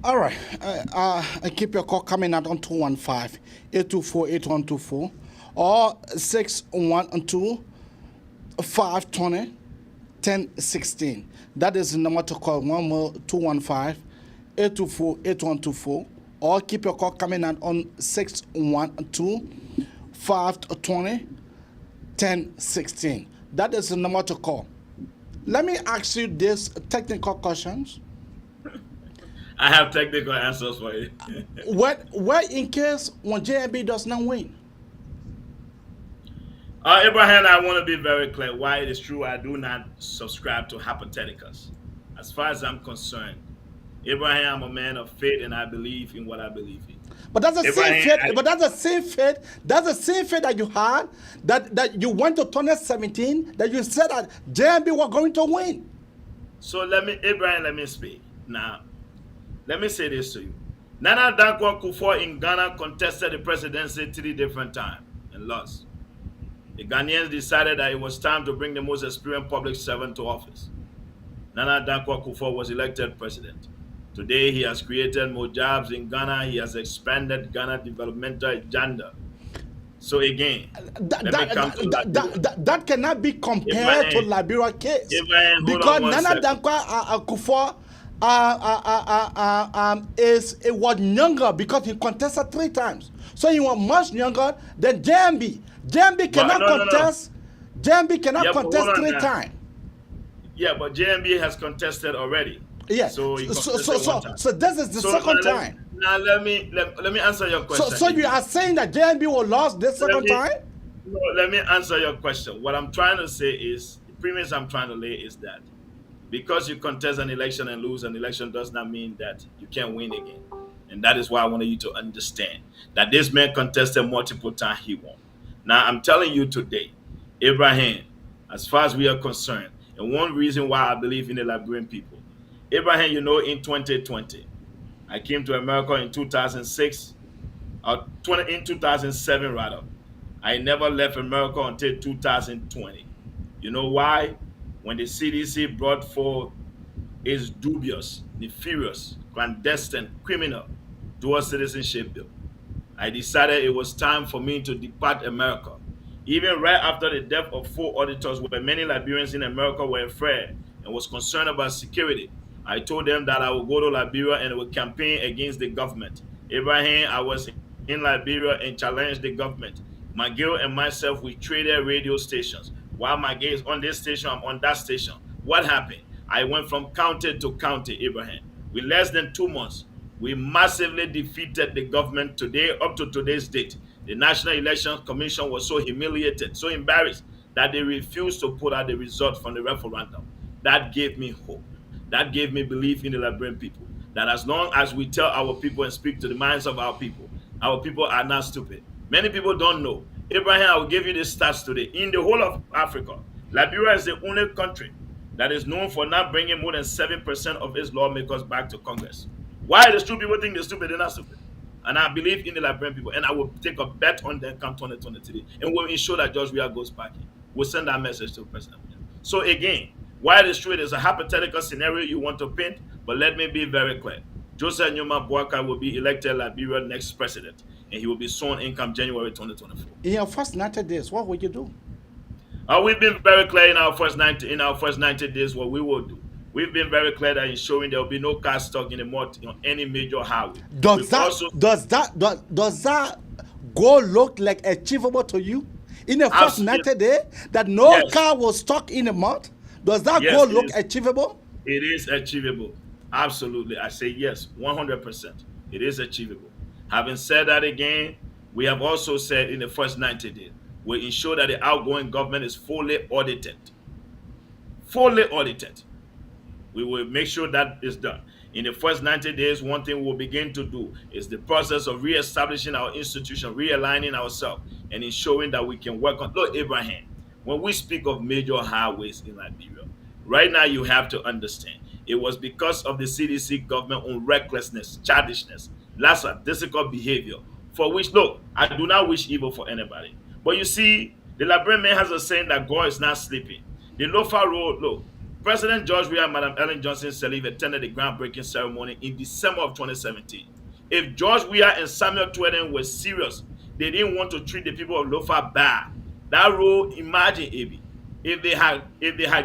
All right. I keep your call coming out on 215-824-8124 or 612-520-1016. That is the number to call. One more, 215-824-8124 or keep your call coming out on 612-520-1016. That is the number to call. Let me ask you this technical questions. I have technical answers for you. What in case when JNB does not win? Abraham, I want to be very clear. Why it is true, I do not subscribe to hypotheticals. As far as I'm concerned, Abraham, I'm a man of faith, and I believe in what I believe in. But that's the same Abraham, faith. But that's the same faith. That's the same faith that you had. That you went to 2017. That you said that JNB were going to win. So Abraham, let me speak now. Let me say this to you. Nana Dankwa Kufuor in Ghana contested the presidency 3 different times and lost. The Ghanaians decided that it was time to bring the most experienced public servant to office. Nana Dankwa Kufuor was elected president. Today, he has created more jobs in Ghana. He has expanded Ghana developmental agenda. So again, that cannot be compared to Liberia case because Nana Dankwa Kufuor was younger because he contested 3 times. So he was much younger than JNB. JNB cannot contest. JNB cannot contest 3 times. Yeah, but JNB has contested already. Yeah. So this is the second time. Now let me answer your question. So you are saying that JNB will lose this second time? No, let me answer your question. What I'm trying to say is, the premise I'm trying to lay is that because you contest an election and lose an election does not mean that you can't win again. And that is why I wanted you to understand that this man contested multiple times, he won. Now, I'm telling you today, Abraham, as far as we are concerned, and one reason why I believe in the Liberian people, Abraham, you know, in 2020, I came to America in 2006, in 2007 rather. I never left America until 2020. You know why? When the CDC brought forth its dubious, nefarious, clandestine, criminal dual citizenship bill, I decided it was time for me to depart America. Even right after the death of 4 auditors, where many Liberians in America were afraid and was concerned about security, I told them that I would go to Liberia and would campaign against the government. Abraham, I was in Liberia and challenged the government. McGill and myself, we traded radio stations. While McGill is on this station, I'm on that station. What happened? I went from county to county, Abraham. With less than 2 months, we massively defeated the government today, up to today's date. The National Election Commission was so humiliated, so embarrassed, that they refused to put out the result from the referendum. That gave me hope. That gave me belief in the Liberian people. That as long as we tell our people and speak to the minds of our people are not stupid. Many people don't know. Abraham, I will give you the stats today. In the whole of Africa, Liberia is the only country that is known for not bringing more than 7% of its lawmakers back to Congress. Why the stupid people think they're stupid? They're not stupid. And I believe in the Liberian people, and I will take a bet on them come 2023, and we'll ensure that George Weah goes back in. We'll send that message to President. So again, why it is true, it is a hypothetical scenario you want to paint, but let me be very clear. Joseph Nyuma Boaka will be elected Liberia's next president, and he will be sworn in come January 2024. In your first 90 days, what will you do? We've been very clear in our first 90 days what we will do. We've been very clear that ensuring there will be no car stuck in on any major highway. Does that goal look like achievable to you? In the first 90 days, that no car was stuck in a mud? Does that goal look achievable? It is achievable. Absolutely. I say yes, 100%. It is achievable. Having said that again, we have also said in the first 90 days, we'll ensure that the outgoing government is fully audited. Fully audited. We will make sure that is done. In the first 90 days, one thing we'll begin to do is the process of reestablishing our institution, realigning ourselves, and ensuring that we can work on. Look, Abraham, when we speak of major highways in Liberia, right now you have to understand it was because of the CDC government on recklessness, childishness, difficult behavior, for which, look, I do not wish evil for anybody. But you see, the Liberian man has a saying that God is not sleeping. The Lofa Road, look, President George Weah and Madam Ellen Johnson Sirleaf attended the groundbreaking ceremony in December of 2017. If George Weah and Samuel Tweeden were serious, they didn't want to treat the people of Lofa bad. That road, imagine, Abi, if they had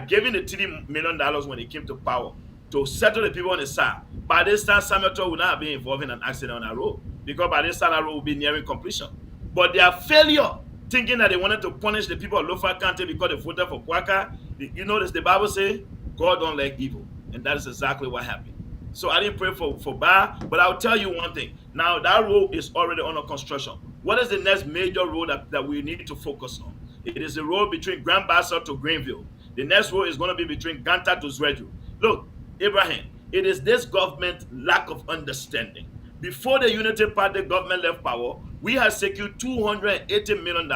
given the $3 million when it came to power to settle the people on the side, by this time Samuel Tweeden would not have been involved in an accident on that road, because by this time that road would be nearing completion. But their failure, thinking that they wanted to punish the people of Lofa County because they voted for Kwaka, you notice the Bible says God don't like evil, and that is exactly what happened. So I didn't pray for bad, but I'll tell you one thing. Now that road is already under construction. What is the next major road that we need to focus on? It is the road between Grand Bassa to Greenville. The next road is going to be between Ganta to Zwedru. Look, Abraham, it is this government lack of understanding. Before the Unity Party government left power, we had secured $280 million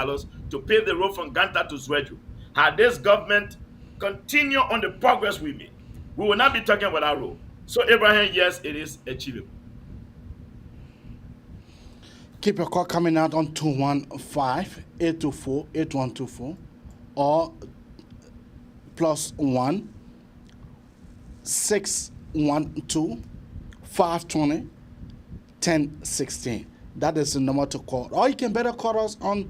to pave the road from Ganta to Zwedru. Had this government continue on the progress we made, we will not be talking about that road. So, Abraham, yes, it is achievable. Keep your call coming out on 215-824-8124 or +1 612 520 1016. That is the number to call. Or you can better call us on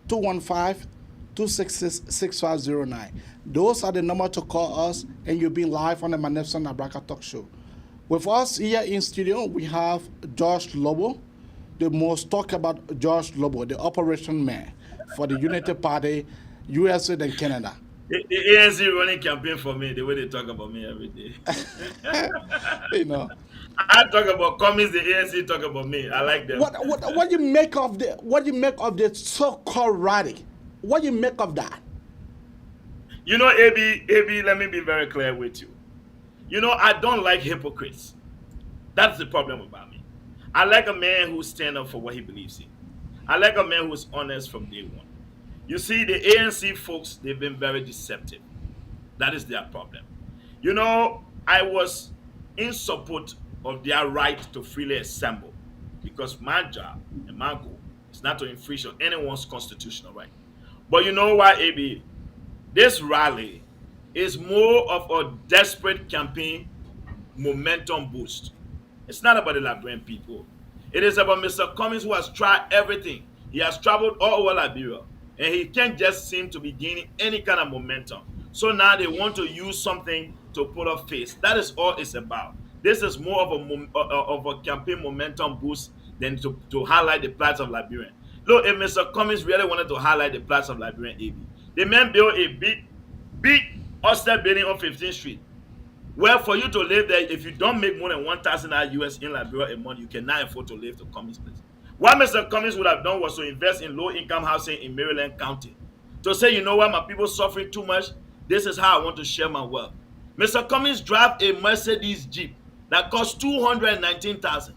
215-266-6509. Those are the number to call us, and you'll be live on the Magnificent Abraka Talk Show. With us here in studio, we have George Lobbo, the most talked about George Lobbo, the operation man for the Unity Party, USA and Canada. The ANC running campaign for me, the way they talk about me every day. You know. I talk about commies, the ANC talk about me. I like them. What do you make of the so-called rally? What do you make of that? You know, AB, let me be very clear with you. You know, I don't like hypocrites. That's the problem about me. I like a man who stands up for what he believes in. I like a man who's honest from day one. You see, the ANC folks, they've been very deceptive. That is their problem. You know, I was in support of their right to freely assemble, because my job and my goal is not to infringe on anyone's constitutional right. But you know what, AB? This rally is more of a desperate campaign momentum boost. It's not about the Liberian people. It is about Mr. Cummings, who has tried everything. He has traveled all over Liberia, and he can't just seem to be gaining any kind of momentum. So now they want to use something to put a face. That is all it's about. This is more of a campaign momentum boost than to highlight the plight of Liberian. Look, if Mr. Cummings really wanted to highlight the plight of Liberian, AB, the man built a big austere building on 15th Street. Well, for you to live there, if you don't make more than $1,000 US in Liberia a month, you cannot afford to live to Cummings' place. What Mr. Cummings would have done was to invest in low-income housing in Maryland County. To say, you know what, my people suffering too much, this is how I want to share my wealth. Mr. Cummings drive a Mercedes Jeep that costs $219,000.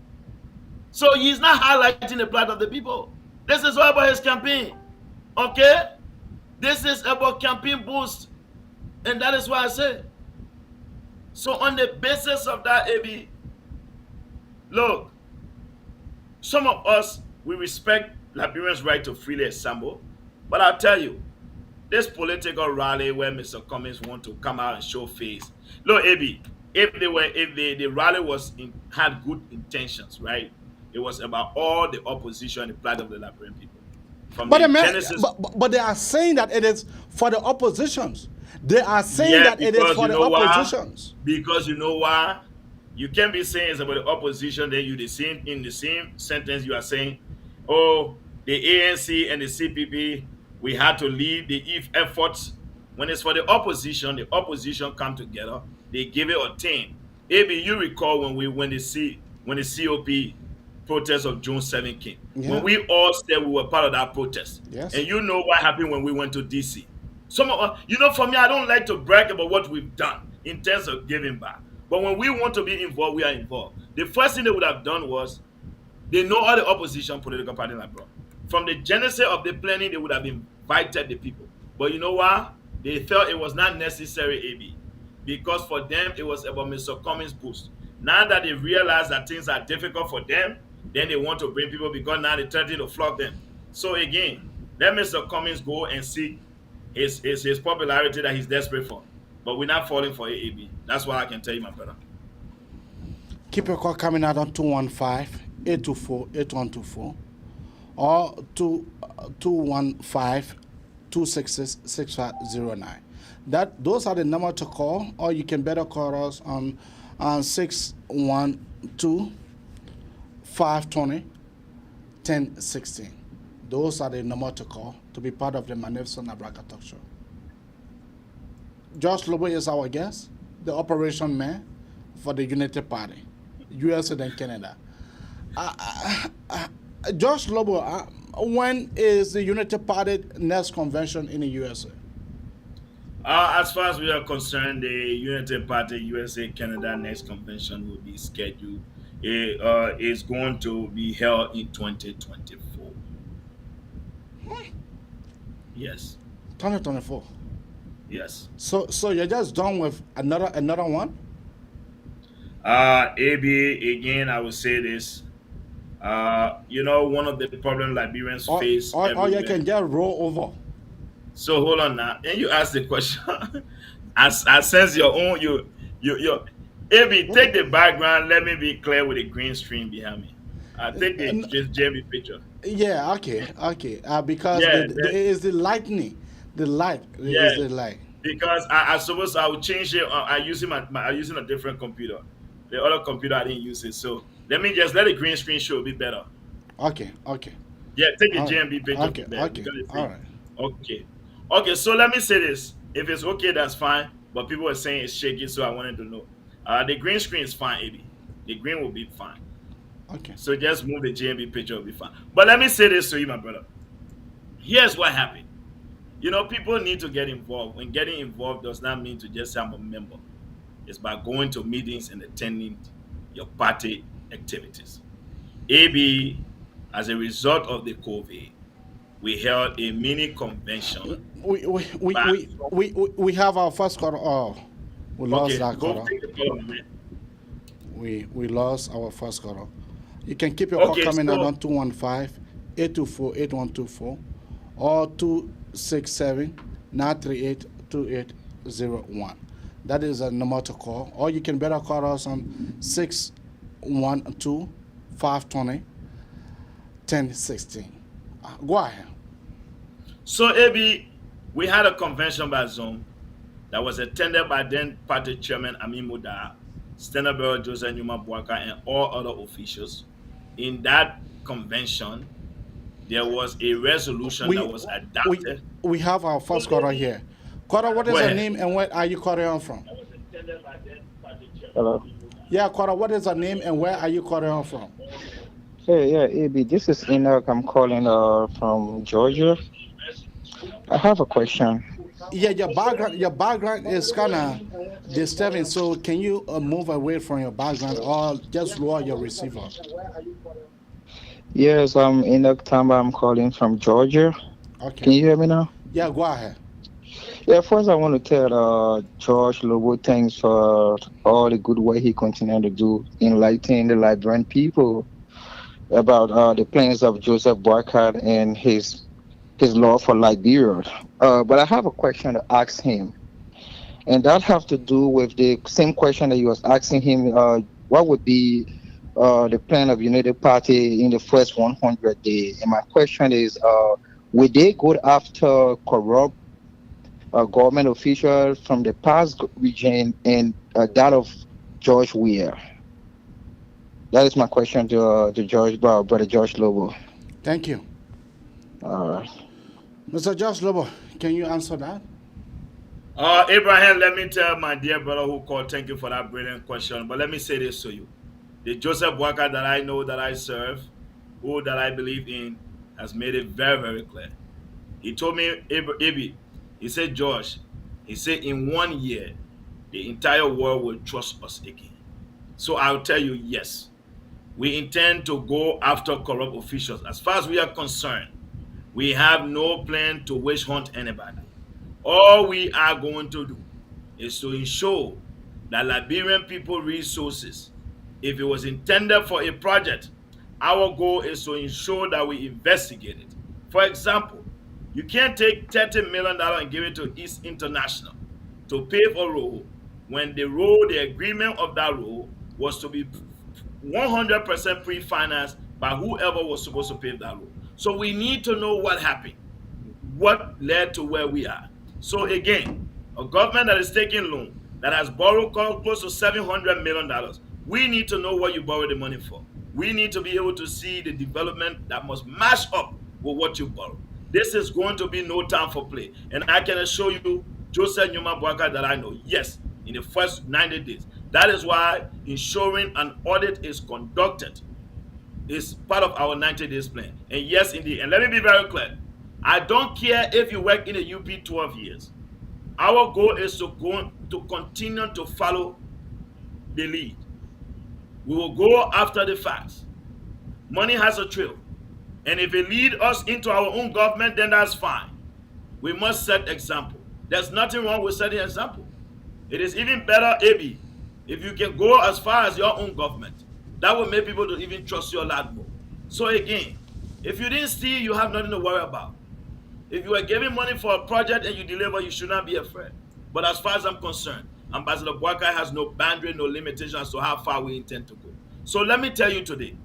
So he's not highlighting the plight of the people. This is all about his campaign. Okay? This is about campaign boost. And that is why I say. So on the basis of that, AB, look, some of us, we respect Liberians' right to freely assemble. But I'll tell you, this political rally where Mr. Cummings want to come out and show face. Look, AB, if the rally had good intentions, right? It was about all the opposition, the plight of the Liberian people. But they are saying that it is for the oppositions. They are saying that it is for the oppositions. Because you know why? You can't be saying it's about the opposition, then in the same sentence you are saying, oh, the ANC and the CPP, we had to lead the efforts. When it's for the opposition come together, they give it a 10. Maybe you recall when the COP protest of June 7th came. Yeah. When we all said we were part of that protest. Yes. And you know what happened when we went to DC. For me, I don't like to brag about what we've done in terms of giving back. But when we want to be involved, we are involved. The first thing they would have done was they know all the opposition political parties like bro. From the genesis of the planning, they would have invited the people. But you know why? They felt it was not necessary, AB. Because for them, it was about Mr. Cummings' boost. Now that they realize that things are difficult for them, then they want to bring people because now they're trying to flog them. So again, let Mr. Cummings go and seek his popularity that he's desperate for. But we're not falling for AAB. That's what I can tell you, my brother. Keep your call coming out on 215-824-8124 or 215-266-6509. Those are the number to call, or you can better call us on 612-520-1016. Those are the number to call to be part of the Magnificent Abraka Talk Show. Josh Lobbo is our guest, the operation man for the United Party, USA and Canada. Josh Lobbo, when is the United Party next convention in the USA? As far as we are concerned, the United Party USA Canada next convention will be scheduled. It is going to be held in 2024. Yes. 2024. Yes. So you're just done with another one? AB, again, I will say this. One of the problems Liberians face. Or you can just roll over. So hold on now. And you ask the question. I sense your own. Your AB, take the background. Let me be clear with the green screen behind me. Take the JNB picture. Yeah. Okay. Because it's the lightning. The light is the light. Because I suppose I will change it. I'm using a different computer. The other computer I didn't use it. So let the green screen show be better. Okay. Yeah, take the JNB picture. Okay. All right. Okay. So let me say this. If it's okay, that's fine. But people are saying it's shaky, so I wanted to know. The green screen is fine, AB. The green will be fine. Okay. So just move the JNB picture, will be fine. But let me say this to you, my brother. Here's what happened. People need to get involved. When getting involved does not mean to just say I'm a member. It's by going to meetings and attending your party activities. AB, as a result of the COVID, we held a mini convention. We have our first quarter. Oh, we lost that go quarter. take the call, man. We lost our first quarter. You can keep your call coming out on 215-824-8124 or 267-938-2801. That is a number to call. Or you can better call us on 612-520-1016. Go ahead. So, AB, we had a convention by Zoom that was attended by then party chairman Amin Muda, Standard Bearer Joseph Numa Bwaka, and all other officials. In that convention, there was a resolution that was adopted. We have our first caller here. Caller, what is your name and where are you calling on from? Hello. Yeah, caller, what is your name and where are you calling on from? Hey, yeah, AB, this is Enoch. I'm calling from Georgia. I have a question. Yeah, your background is kind of disturbing. So can you move away from your background or just lower your receiver? Yes, I'm Enoch Tamba. I'm calling from Georgia. Okay. Can you hear me now? Yeah, go ahead. Yeah, first I want to tell George Lobbo thanks for all the good work he continued to do enlightening the Liberian people about the plans of Joseph Boycott and his love for Liberia. But I have a question to ask him, and that has to do with the same question that you was asking him. What would be the plan of United Party in the first 100 days? And my question is, would they go after corrupt government officials from the past regime and that of George Weah? That is my question to Brother George Lobbo. Thank you. All right. Mr. George Lobbo, can you answer that? Abraham, let me tell my dear brother who called, thank you for that brilliant question. But let me say this to you. The Joseph Boycott that I know, that I serve, who that I believe in, has made it very, very clear. He told me, Abi, he said, George, he said in 1 year, the entire world will trust us again. So I'll tell you, yes, we intend to go after corrupt officials. As far as we are concerned, we have no plan to witch hunt anybody. All we are going to do is to ensure that Liberian people resources, if it was intended for a project, our goal is to ensure that we investigate it. For example, you can't take $30 million and give it to East International to pave a road when the agreement of that road was to be 100% pre-financed by whoever was supposed to pave that road. So we need to know what happened, what led to where we are. So again, a government that is taking loan, that has borrowed close to $700 million, we need to know what you borrowed the money for. We need to be able to see the development that must match up with what you borrowed. This is going to be no time for play. And I can assure you, Joseph Nyuma Bwaka that I know, yes, in the first 90 days. That is why ensuring an audit is conducted is part of our 90 days plan. And yes, indeed, and let me be very clear, I don't care if you work in the UP 12 years. Our goal is to continue to follow the lead. We will go after the facts. Money has a trail. And if it leads us into our own government, then that's fine. We must set example. There's nothing wrong with setting example. It is even better, AB, if you can go as far as your own government. That will make people to even trust you a lot more. So again, if you didn't steal, you have nothing to worry about. If you are giving money for a project and you deliver, you should not be afraid. But as far as I'm concerned, Ambassador Bwaka has no boundary, no limitation as to how far we intend to go. So let me tell you today,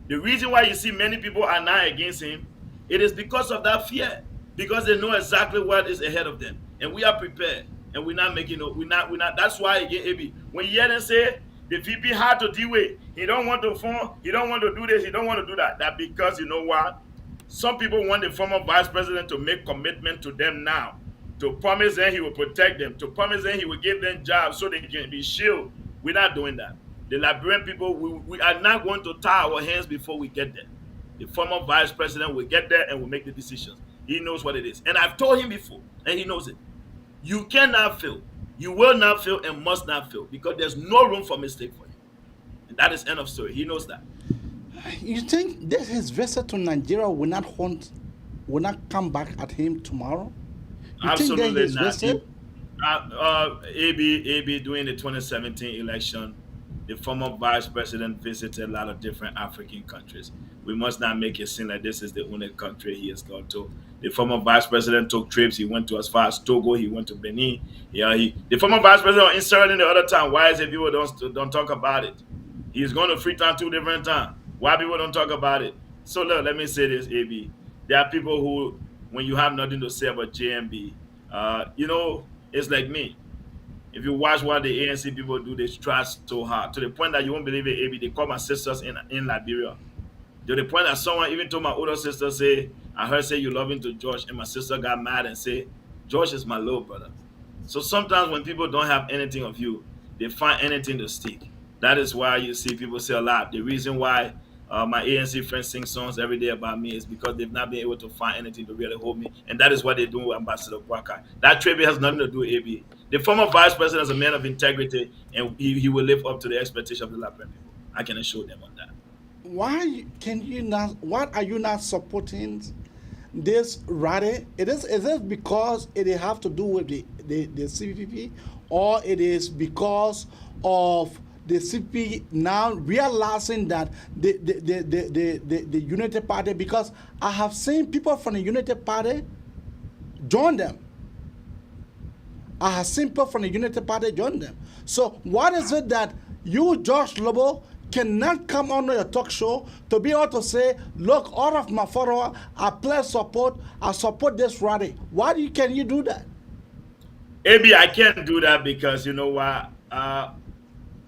the reason why you see many people are now against him, it is because of that fear. Because they know exactly what is ahead of them. And we are prepared. And we're not making we're not. That's why again, AB, when you hear them say the VP had to deal with, he don't want to form, he don't want to do this, he don't want to do that. That because you know what? Some people want the former vice president to make commitment to them now, to promise them he will protect them, to promise them he will give them jobs so they can be shielded. We're not doing that. The Liberian people, we are not going to tie our hands before we get there. The former vice president will get there and will make the decisions. He knows what it is. And I've told him before, and he knows it. You cannot fail. You will not fail and must not fail because there's no room for mistake for him. And that is end of story. He knows that. You think that his visit to Nigeria will not come back at him tomorrow? You Absolutely think that not. AB during the 2017 election, the former vice president visited a lot of different African countries. We must not make it seem like this is the only country he has gone to. The former vice president took trips. He went to as far as Togo. He went to Benin. The former vice president was inserted the other time. Why is it people don't talk about it? He's going to Freetown 2 different times. Why people don't talk about it? So look, let me say this, AB. There are people who, when you have nothing to say about JNB, it's like me. If you watch what the ANC people do, they try so hard to the point that you won't believe it, AB. They call my sisters in Liberia. To the point that someone even told my older sister, I heard say you love him to George, and my sister got mad and said, George is my little brother. So sometimes when people don't have anything of you, they find anything to stick. That is why you see people say a lot. The reason why my ANC friends sing songs every day about me is because they've not been able to find anything to really hold me. And that is what they do with Ambassador Bwaka. That tribute has nothing to do with AB. The former vice president is a man of integrity, and he will live up to the expectation of the Liberian people. I can assure them on that. Why are you not supporting this rally? Is it because it have to do with the CPP, or it is because of the CPP now realizing that the United Party, because I have seen people from the United Party join them. So what is it that you, George Lobbo, cannot come on your talk show to be able to say, look, all of my followers, I pledge support, I support this rally? Why can you do that? AB, I can't do that because you know what?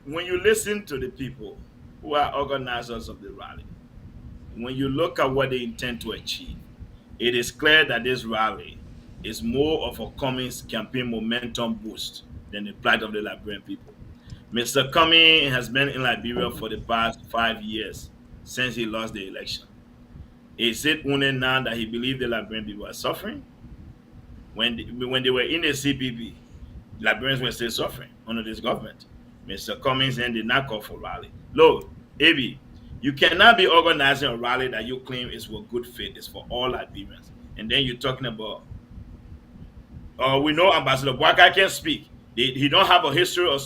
When you listen to the people who are organizers of the rally, when you look at what they intend to achieve, it is clear that this rally is more of a Cummings campaign momentum boost than the plight of the Liberian people. Mr. Cummings has been in Liberia for the past 5 years since he lost the election. Is it only now that he believes the Liberian people are suffering? When they were in the CPP, Liberians were still suffering. under this government. Mr. Cummings then did not call for rally. Look, AB, you cannot be organizing a rally that you claim is for good faith, it's for all Liberians. And then you're talking about, we know Ambassador Boakai can speak. He don't have a history of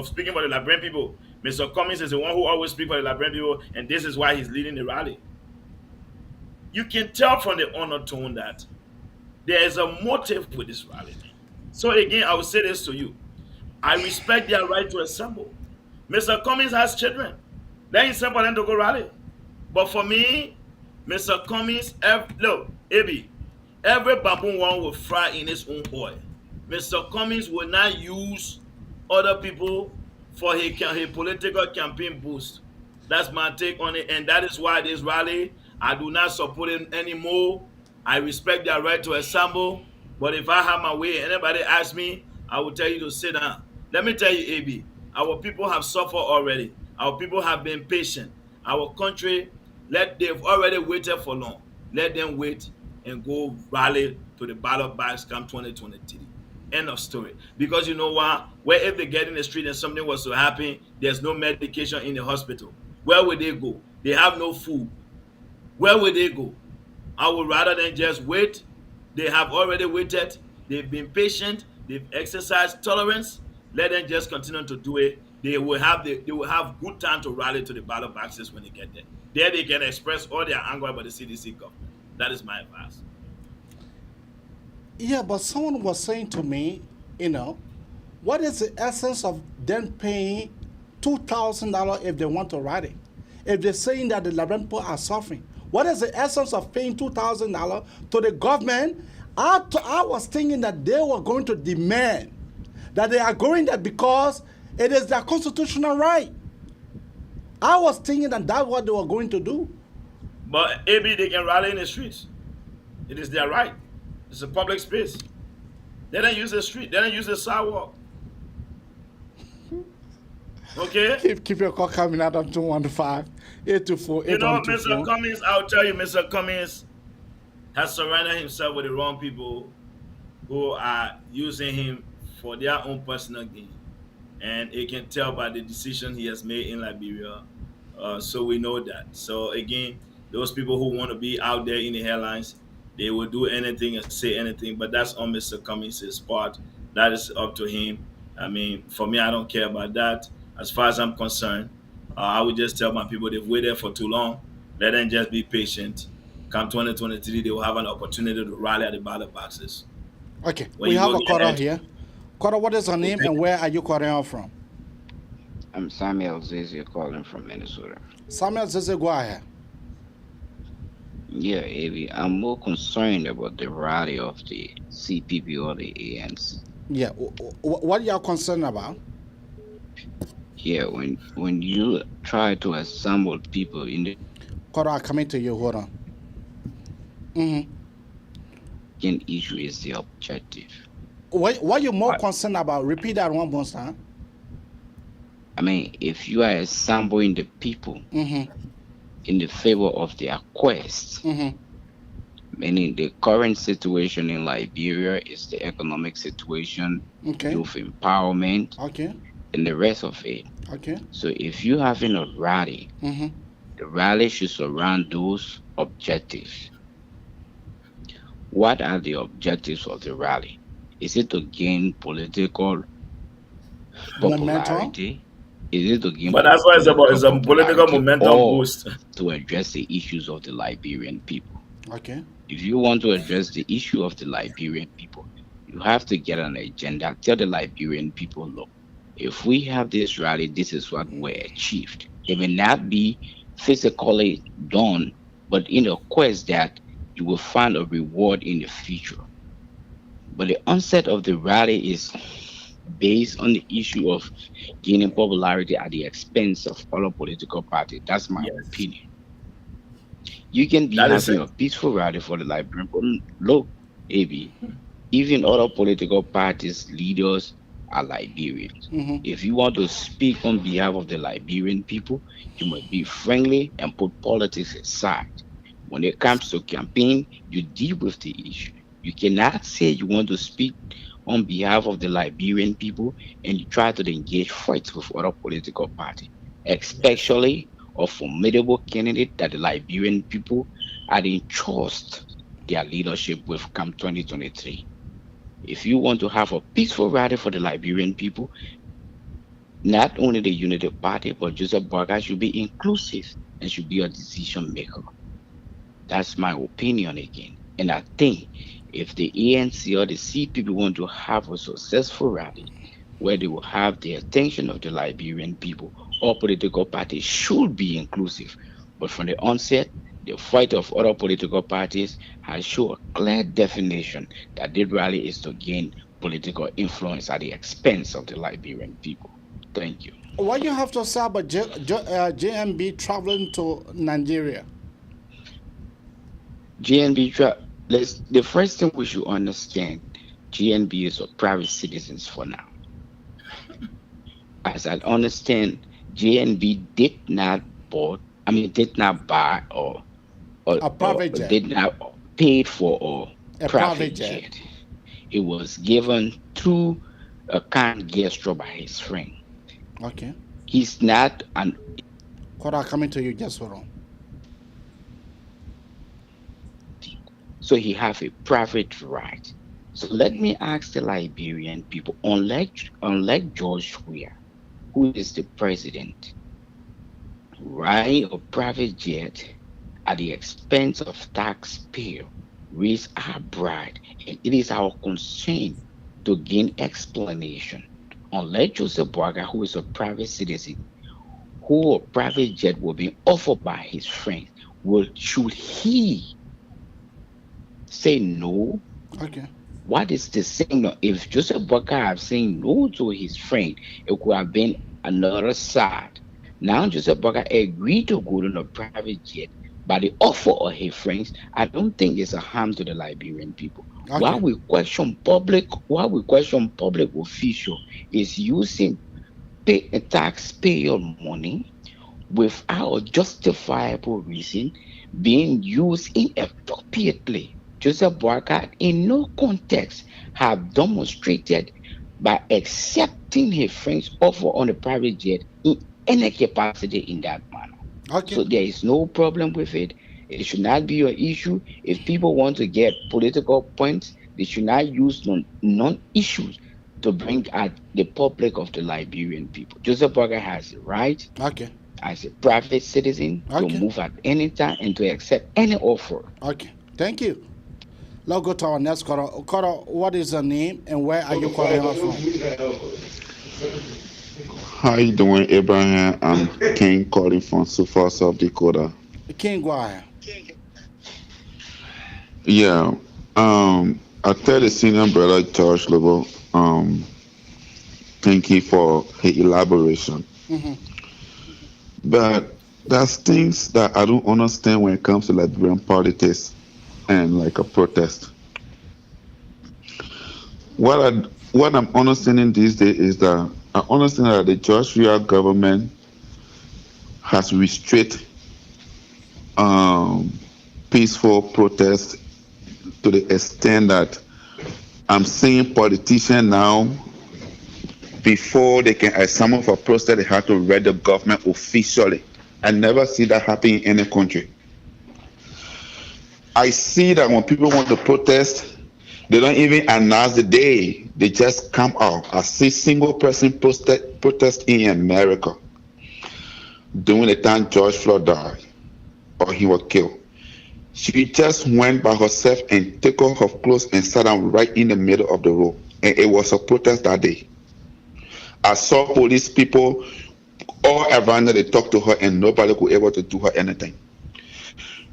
speaking for the Liberian people. Mr. Cummings is the one who always speaks for the Liberian people, and this is why he's leading the rally. You can tell from the undertone that there is a motive with this rally. So again, I will say this to you. I respect their right to assemble. Mr. Cummings has children. Let him send for them to go rally. But for me, Mr. Cummings, look, AB, every baboon one will fry in his own oil. Mr. Cummings will not use other people for his political campaign boost. That's my take on it. And that is why this rally, I do not support it anymore. I respect their right to assemble. But if I have my way, anybody asks me, I will tell you to sit down. Let me tell you, AB, our people have suffered already. Our people have been patient. Our country, they've already waited for long. Let them wait and go rally to the ballot box come 2023. End of story. Because you know what? Where if they get in the street and something was to happen, there's no medication in the hospital. Where would they go? They have no food. Where would they go? I would rather than just wait. They have already waited. They've been patient. They've exercised tolerance. Let them just continue to do it. They will have good time to rally to the ballot boxes when they get there. There they can express all their anger about the CDC government. That is my advice. Yeah, but someone was saying to me, what is the essence of them paying $2,000 if they want to rally? If they're saying that the Liberian people are suffering, what is the essence of paying $2,000 to the government? I was thinking that they were going to demand that they are going there because it is their constitutional right. I was thinking that that's what they were going to do. But maybe they can rally in the streets. It is their right. It's a public space. They don't use the street. They don't use the sidewalk. Okay? Keep your call coming out on 215-824-8124. You know, Mr. Cummings, I'll tell you, Mr. Cummings has surrounded himself with the wrong people who are using him for their own personal gain. And you can tell by the decision he has made in Liberia. So we know that. So again, those people who want to be out there in the headlines, they will do anything and say anything, but that's on Mr. Cummings' part. That is up to him. I mean, for me, I don't care about that. As far as I'm concerned, I would just tell my people they've waited for too long. Let them just be patient. Come 2023, they will have an opportunity to rally at the ballot boxes. Okay, When we you have go a caller ahead. here. Caller, what is your name and where are you calling out from? I'm Samuel Zizia calling from Minnesota. Samuel Zeze, go ahead. Yeah, Avi, I'm more concerned about the rally of the CPP or the ANC. Yeah, what you are concerned about? Yeah, when you try to assemble people in the Caller, I'm coming to you. Hold on. issue is the objective. What you more concerned about? Repeat that one more time. I mean, if you are assembling the people in the favor of their quest, meaning the current situation in Liberia is the economic situation, youth empowerment, and the rest of it. Okay. So if you're having a rally, the rally should surround those objectives. What are the objectives of the rally? Is it to gain political popularity? Is it to gain But that's what it's about. It's a political popularity momentum or boost. to address the issues of the Liberian people? Okay. If you want to address the issue of the Liberian people, you have to get an agenda. Tell the Liberian people, look, if we have this rally, this is what we achieved. It may not be physically done, but in a quest that you will find a reward in the future. But the onset of the rally is based on the issue of gaining popularity at the expense of other political parties. That's my opinion. You can be having a peaceful rally for the Liberian, but look, AB, even other political parties, leaders are Liberians. If you want to speak on behalf of the Liberian people, you must be friendly and put politics aside. When it comes to campaign, you deal with the issue. You cannot say you want to speak on behalf of the Liberian people, and you try to engage fights with other political parties, especially a formidable candidate that the Liberian people had entrusted their leadership with come 2023. If you want to have a peaceful rally for the Liberian people, not only the Unity Party, but Joseph Boakai should be inclusive and should be a decision maker. That's my opinion again. And I think if the ANC or the CPP want to have a successful rally where they will have the attention of the Liberian people, all political parties should be inclusive. But from the onset, the fight of other political parties has shown a clear definition that this rally is to gain political influence at the expense of the Liberian people. Thank you. What you have to say about JNB traveling to Nigeria? The first thing we should understand, GNB is a private citizens for now. As I understand, GNB did not buy or a private jet. Did not paid for a private jet. It was given through a kind gesture by his friend. Okay. He's not an. Kora coming to you just for wrong. So he have a private right. So let me ask the Liberian people, unlike George Weah, who is the president, ride a private jet at the expense of taxpayer, raise our bride, and it is our concern to gain explanation. Unlike Joseph Boakai, who is a private citizen, who a private jet will be offered by his friends, should he say no? Okay. What is the signal? If Joseph Boakai have saying no to his friend, it could have been another side. Now Joseph Boakai agreed to go on a private jet, but the offer of his friends, I don't think it's a harm to the Liberian people. Okay. While we question public official is using taxpayer money without justifiable reason being used inappropriately. Joseph Boakai in no context have demonstrated by accepting his friend's offer on a private jet in any capacity in that manner. Okay. So there is no problem with it. It should not be an issue. If people want to get political points, they should not use non-issues to bring at the public of the Liberian people. Joseph Boakai has the right, Okay. as a private citizen, Okay. to move at any time and to accept any offer. Okay. Thank you. Let's go to our next caller. Caller, what is your name and where are you calling us from? How you doing, Abraham? I'm King calling from Sioux, South Dakota. King, go ahead. Yeah. I tell the senior brother George Lobbo, thank you for his elaboration. Mm-hmm. But there's things that I don't understand when it comes to Liberian politics and like a protest. What I'm understanding these days is that I understand that the George Weah government has restricted peaceful protests to the extent that I'm seeing politicians now, before they can assemble for protest, they have to read the government officially. I never see that happen in any country. I see that when people want to protest, they don't even announce the day. They just come out. I see single person protest in America during the time George Floyd died or he was killed. She just went by herself and took off her clothes and sat down right in the middle of the road. And it was a protest that day. I saw police people all around her. They talked to her and nobody could able to do her anything.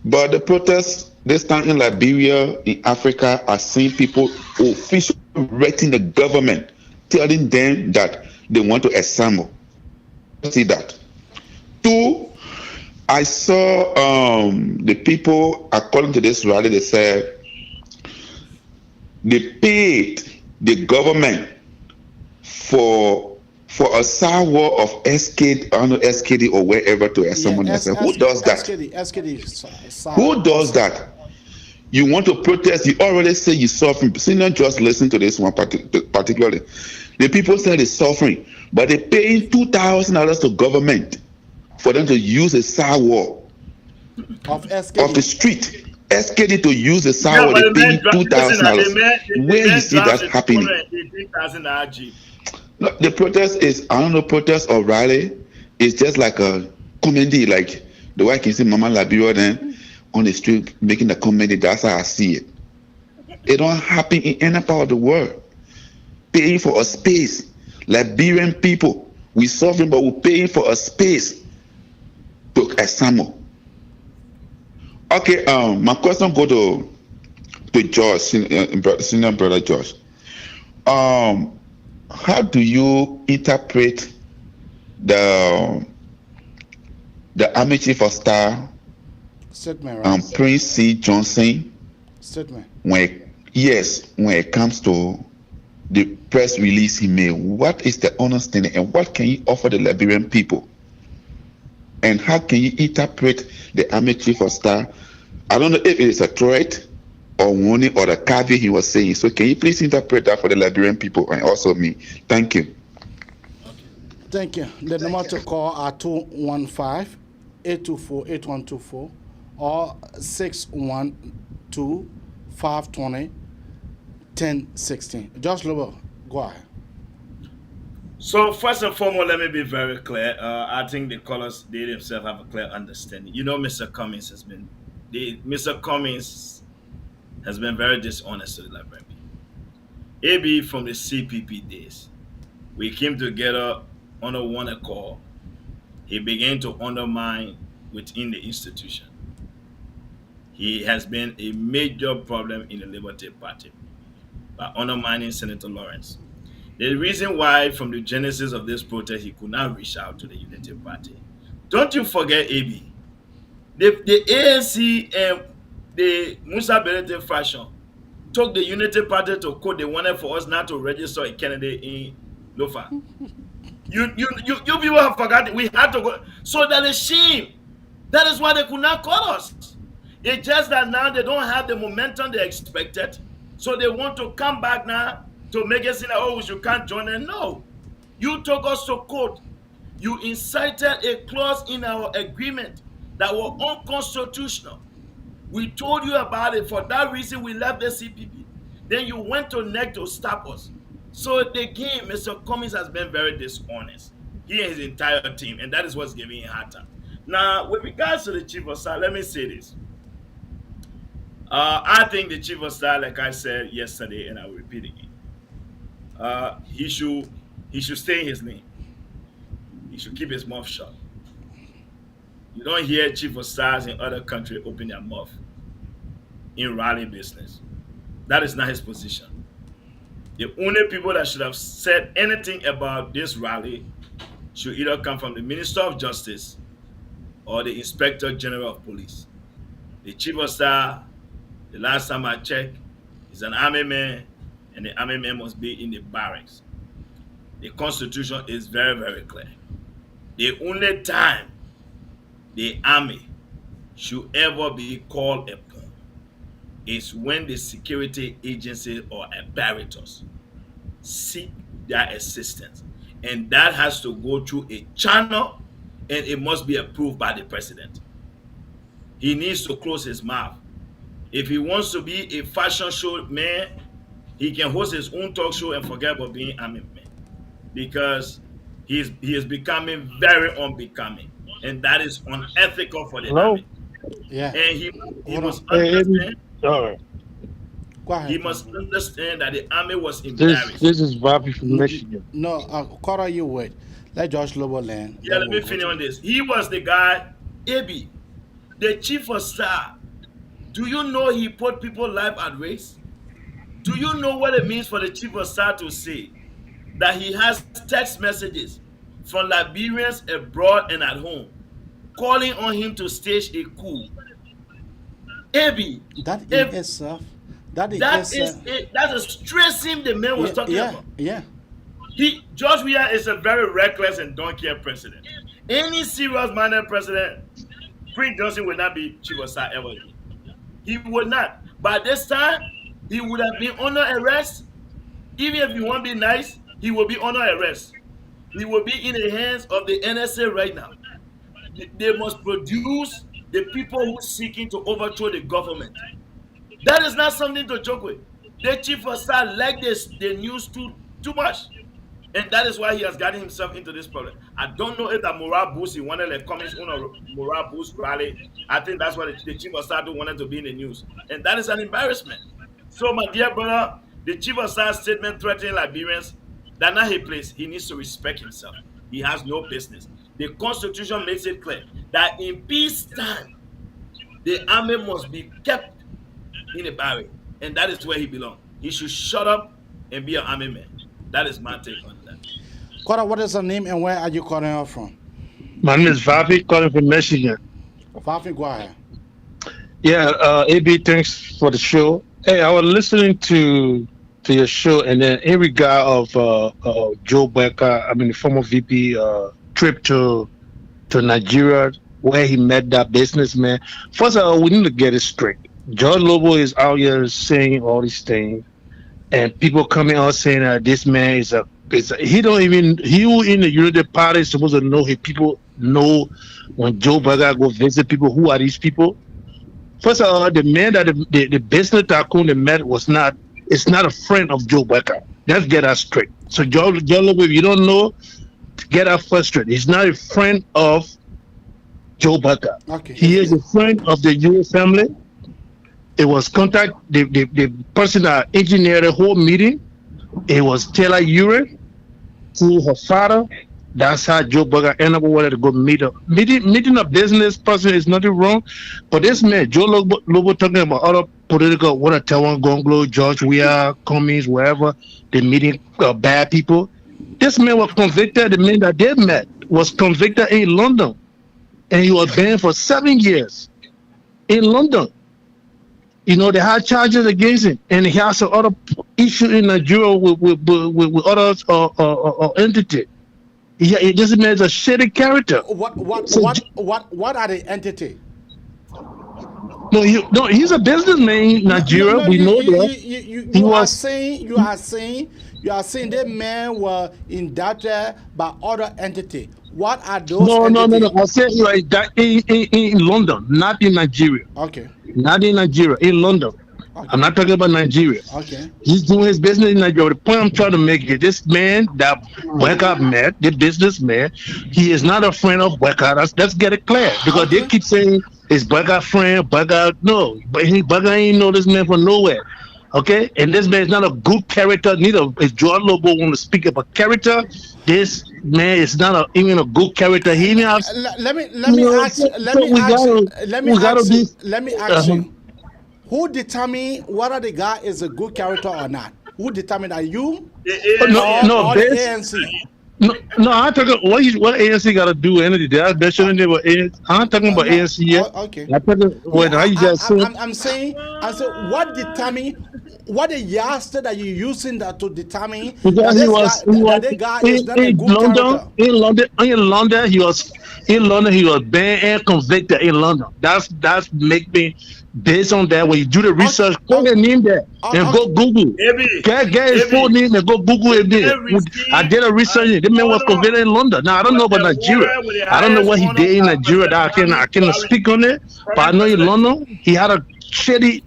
But the protests this time in Liberia, in Africa, I've seen people officially writing the government, telling them that they want to assemble. See that. Two, I saw the people, according to this rally, they said they paid the government for a sidewalk of SKD or wherever to assemble. Yeah, Who does that? SKD, Who does that? You want to protest, you already say you're suffering. See, not just listen to this one particularly. The people say they're suffering, but they're paying $2,000 to government for them to use a sidewalk of the street. SKD to use a Yeah, sidewalk, but they're paying listen, $2,000. Where you see that happening? 18,000 RG. No, the protest is, I don't know, protest or rally. It's just like a comedy, like the way I can see Mama Liberia then on the street making the comedy. That's how I see it. It don't happen in any part of the world. Paying for a space. Liberian people, we suffering, but we're paying for a space to examine. Okay, my question go to George, senior brother George. How do you interpret the Army Chief of Staff, statement, right? Prince C. Johnson, Statement. when it comes to the press release he made? What is the understanding, and what can you offer the Liberian people? And how can you interpret the Army Chief of Staff? I don't know if it is a threat or warning or the caveat he was saying. So can you please interpret that for the Liberian people and also me? Thank you. Thank you. The number to call are 215-824-8124 or 612-520-1016. Josh Lobbo, go ahead. So first and foremost, let me be very clear. I think the callers, they themselves have a clear understanding. You know, Mr. Cummings has been very dishonest to the Liberian people. AB from the CPP days, we came together under one accord. He began to undermine within the institution. He has been a major problem in the Liberty Party by undermining Senator Lawrence. The reason why, from the genesis of this protest, he could not reach out to the Unity Party. Don't you forget, AB. The ANC and the Musa Belete faction took the Unity Party to court. They wanted for us not to register a candidate in Lofa. You people have forgotten. We had to go. So that is shame. That is why they could not call us. It's just that now they don't have the momentum they expected. So they want to come back now to make us say, oh, you can't join them. No. You took us to court. You incited a clause in our agreement that were unconstitutional. We told you about it. For that reason, we left the CPP. Then you went to NEC to stop us. So again, Mr. Cummings has been very dishonest. He and his entire team, and that is what's giving him a hard time. Now, with regards to the Chief of Staff, let me say this. I think the Chief of Staff, like I said yesterday, and I will repeat again, he should stay in his lane. He should keep his mouth shut. You don't hear Chief of Staffs in other countries open their mouth in rally business. That is not his position. The only people that should have said anything about this rally should either come from the Minister of Justice or the Inspector General of Police. The Chief of Staff, the last time I checked, is an army man, and the army man must be in the barracks. The Constitution is very, very clear. The only time the army should ever be called upon is when the security agency or apparatus seek their assistance. And that has to go through a channel, and it must be approved by the president. He needs to close his mouth. If he wants to be a fashion show man, he can host his own talk show and forget about being army man, because he is becoming very unbecoming, and that is unethical for the army. Yeah. And he must understand. Sorry. Go ahead. He must understand that the army was embarrassed. This is Bobby from Michigan. No, Cora, you wait. Let Josh Lobo land. Yeah, let me finish on this. He was the guy, AB, the Chief of Staff. Do you know he put people's life at risk? Do you know what it means for the Chief of Staff to say that he has text messages from Liberians abroad and at home calling on him to stage a coup? AB, That in itself. That is stressing the man was talking about. Yeah. George Weah is a very reckless and don't care president. Any serious-minded president, Prince Johnson would not be Chief of Staff ever again. He would not. By this time, he would have been under arrest. Even if you want to be nice, he will be under arrest. He will be in the hands of the NSA right now. They must produce the people who are seeking to overthrow the government. That is not something to joke with. The chief of staff like this the news too much. And that is why he has gotten himself into this problem. I don't know if that morale boost he wanted to come in on a morale boost rally. I think that's why the chief of staff wanted to be in the news. And that is an embarrassment. So, my dear brother, the chief of staff statement threatening Liberians, that's not his place. He needs to respect himself. He has no business. The Constitution makes it clear that in peacetime, the army must be kept in a barrack. And that is where he belongs. He should shut up and be an army man. That is my take on that. Kora, what is the name and where are you calling out from? My name is Vavi, calling from Michigan. Vavi, go ahead. Yeah, AB, thanks for the show. Hey, I was listening to your show, and then in regard of Joe Becker, the former VP trip to Nigeria, where he met that businessman. First of all, we need to get it straight. George Lobbo is out here saying all these things, and people coming out saying that this man is he who in the United Party is supposed to know his people know when Joe Becker go visit people. Who are these people? First of all, the man that the business tycoon they met is not a friend of Joe Becker. Let's get that straight. So Joe Lobbo, if you don't know, get that first straight. He's not a friend of Joe Becker. Okay. He is a friend of the U.S. family. It was contact the person that engineered the whole meeting. It was Taylor Ure through her father. That's how Joe Becker ended up wanting to go meet her. Meeting a business person is nothing wrong. But this man, Joe Lobbo talking about other political, what a Taiwan Gonglo, George Weah, Cummings, wherever, they meeting bad people. This man was convicted, the man that they met was convicted in London. And he was banned for 7 years in London. You know, they had charges against him, and he has some other issue in Nigeria with other entity. This man is a shitty character. What are the entity? No, he's a businessman in Nigeria. We know that. You are saying that man was indicted by other entity. What are those entities? No. I said you are in London, not in Nigeria. Okay. Not in Nigeria, in London. Okay. I'm not talking about Nigeria. Okay. He's doing his business in Nigeria. The point I'm trying to make is this man that Becker met, the businessman, he is not a friend of Becker. Let's get it clear. Because they keep saying it's Becker friend, Becker. No, but Becker ain't know this man from nowhere. Okay? And this man is not a good character. Neither is George Lobbo want to speak about character. This man is not even a good character. He even has. Let me ask you. Who determine whether the guy is a good character or not? Who determine that you? No, the ANC. No, I'm talking what ANC got to do with anything. I'm not talking about ANC yet. Okay. I'm saying, what determine what the yardstick that you're using that to determine that guy is not a good character? In London, he was banned and convicted in London. That's make me. Based on that, when you do the research, put your name there and go Google. Get his full name and go Google it. I did a research. The man was convicted in London. Now I don't know about Nigeria. I don't know what he did in Nigeria. That I cannot speak on it. But I know in London he had a shady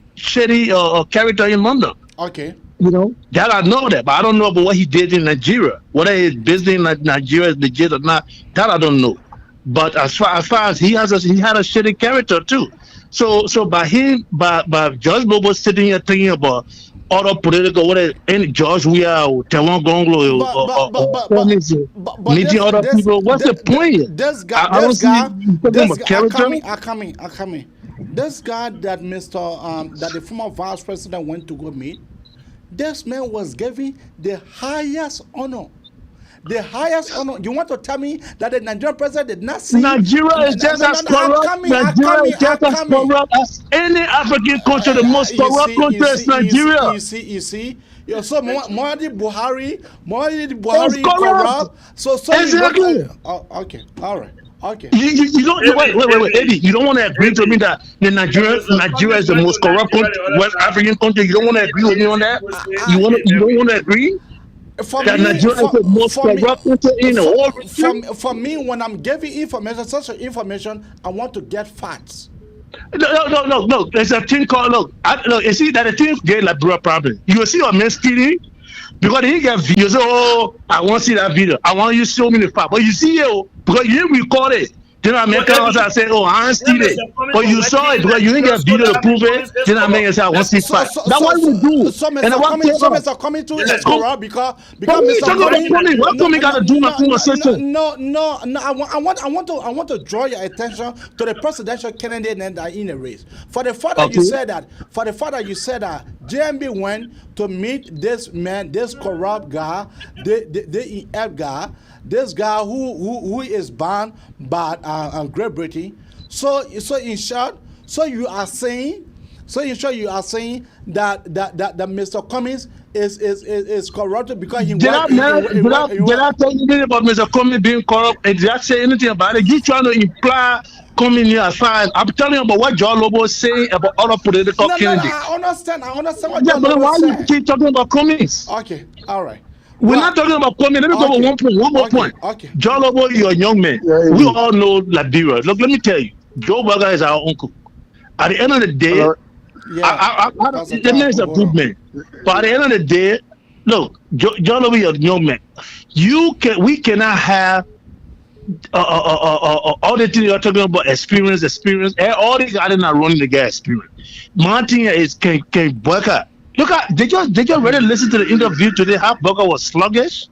character in London. Okay. You know that I know that, but I don't know about what he did in Nigeria. Whether his business in Nigeria is legit or not, that I don't know. But as far as he had a shitty character too. So by George Lobbo sitting here thinking about other political, any George Weah or Taiwan Gonglo or meeting other people, what's the point? This guy, This guy that that the former vice president went to go meet, this man was given the highest honor. The highest honor. You want to tell me that the Nigerian president did not see? Nigeria is just as corrupt. Nigeria is just as corrupt as any African country. The most corrupt country is Nigeria. You see. So Muhammadu Buhari corrupt. So exactly. Okay. All right. Okay. You don't wait, Eddie. You don't want to agree to me that Nigeria is the most corrupt West African country. You don't want to agree with me on that. You don't want to agree For that me, Nigeria is the most corrupt country in the whole region. for me, when I'm giving information, such information, I want to get facts. No. There's a thing called look. You see that the thing get like real problem. You will see your man stealing because he get videos. Oh, I want to see that video. I want you to show me the fact. But you see it because you didn't record it. Then I make I say, oh, I didn't steal it. But you saw it because you didn't get video to prove it. Then I make say, I want to see fact. That's what we do. Some are coming to is corrupt because Mr. What coming got to do my conversation? No. I want to draw your attention to the presidential candidate in a race. For the fact that you said that, JNB went to meet this man, this corrupt guy, the EF guy. This guy who is banned by Great Britain. So in short, you are saying that Mr. Cummings is corrupted because he did I tell you anything about Mr. Cummings being corrupt? And did I say anything about it? You trying to imply Cummings here aside? I'm telling you about what John Lobbo is saying about other political candidates. I understand what John but Lobbo why you keep talking about Cummings? Okay, all right. We're not talking about Cummings. Let me go over one more point. Okay. John Lobbo, you're a young man. We all know Liberia. Look, let me tell you, Joe Burger is our uncle. At the end of the day, the man is a good man. But at the end of the day, look, John Lobbo, you're a young man. We cannot have all the things you're talking about, experience. All these guys are not running the guy experience. My thing is, can Burger. Look at did you already listen to the interview today? How Burger was sluggish,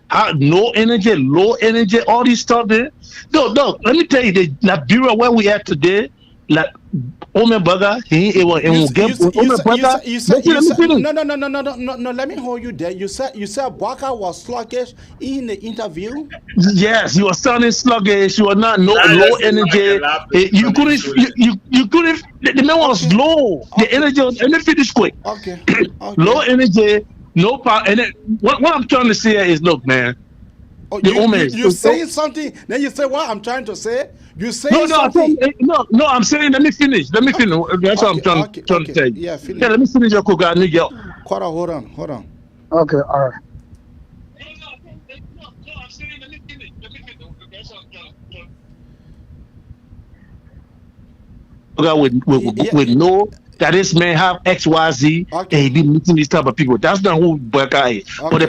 how no energy, low energy, all this stuff there. No, let me tell you, the Liberia where we at today, like Omen Burger, no. Let me hold you there. You said Burger was sluggish in the interview. Yes, you were sounding sluggish. You were not low energy. You couldn't. The man was low. The energy was. Let me finish quick. Okay. Low energy, no power. And what I'm trying to say is, look, man. You say something, then you say what I'm trying to say. You say something. No, I'm saying. Let me finish. That's what I'm trying to tell you. Yeah, finish. Let me finish your cook. I need your. Hold on. Okay, all right. With no that this man have XYZ and he be meeting these type of people. That's not who Burger is. But the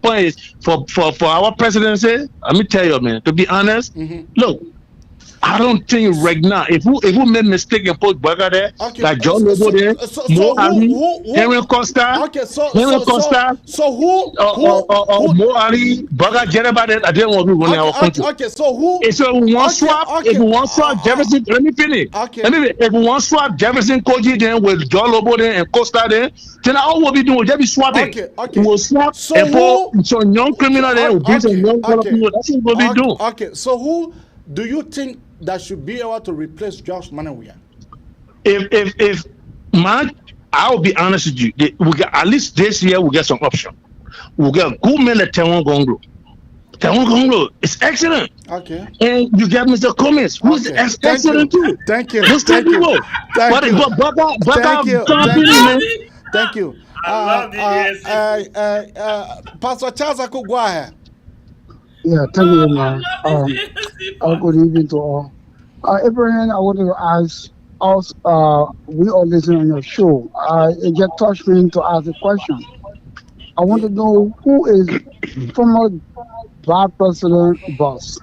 point is for our presidency, let me tell you, man, to be honest, look, I don't think right now, if we made mistake and put Burger there, like John Lobbo there, Mo Ali, Henry Costa, Mo Ali, Burger, Jereba there, I didn't want to run our country. So we want swap, if we want swap Jefferson, let me finish. If we want swap Jefferson Koji then with John Lobbo there and Costa there, then all we'll be doing will just be swapping. We'll swap and put some young criminal there, we'll bring some young people. That's what we'll be doing. Okay, so who do you think that should be able to replace Josh Manawia? If I'll be honest with you, we got at least this year we get some option. We got good men like Tewon Gonglo. It's excellent. Okay. And you got Mr. Cummings, who's excellent too. Thank you. Thank you. Pastor Charles Akugwahe. Yeah, thank you, man. Good evening to all. Abraham, I want to ask us, we all listen on your show. It just touched me to ask a question. I want to know who is former Vice President boss?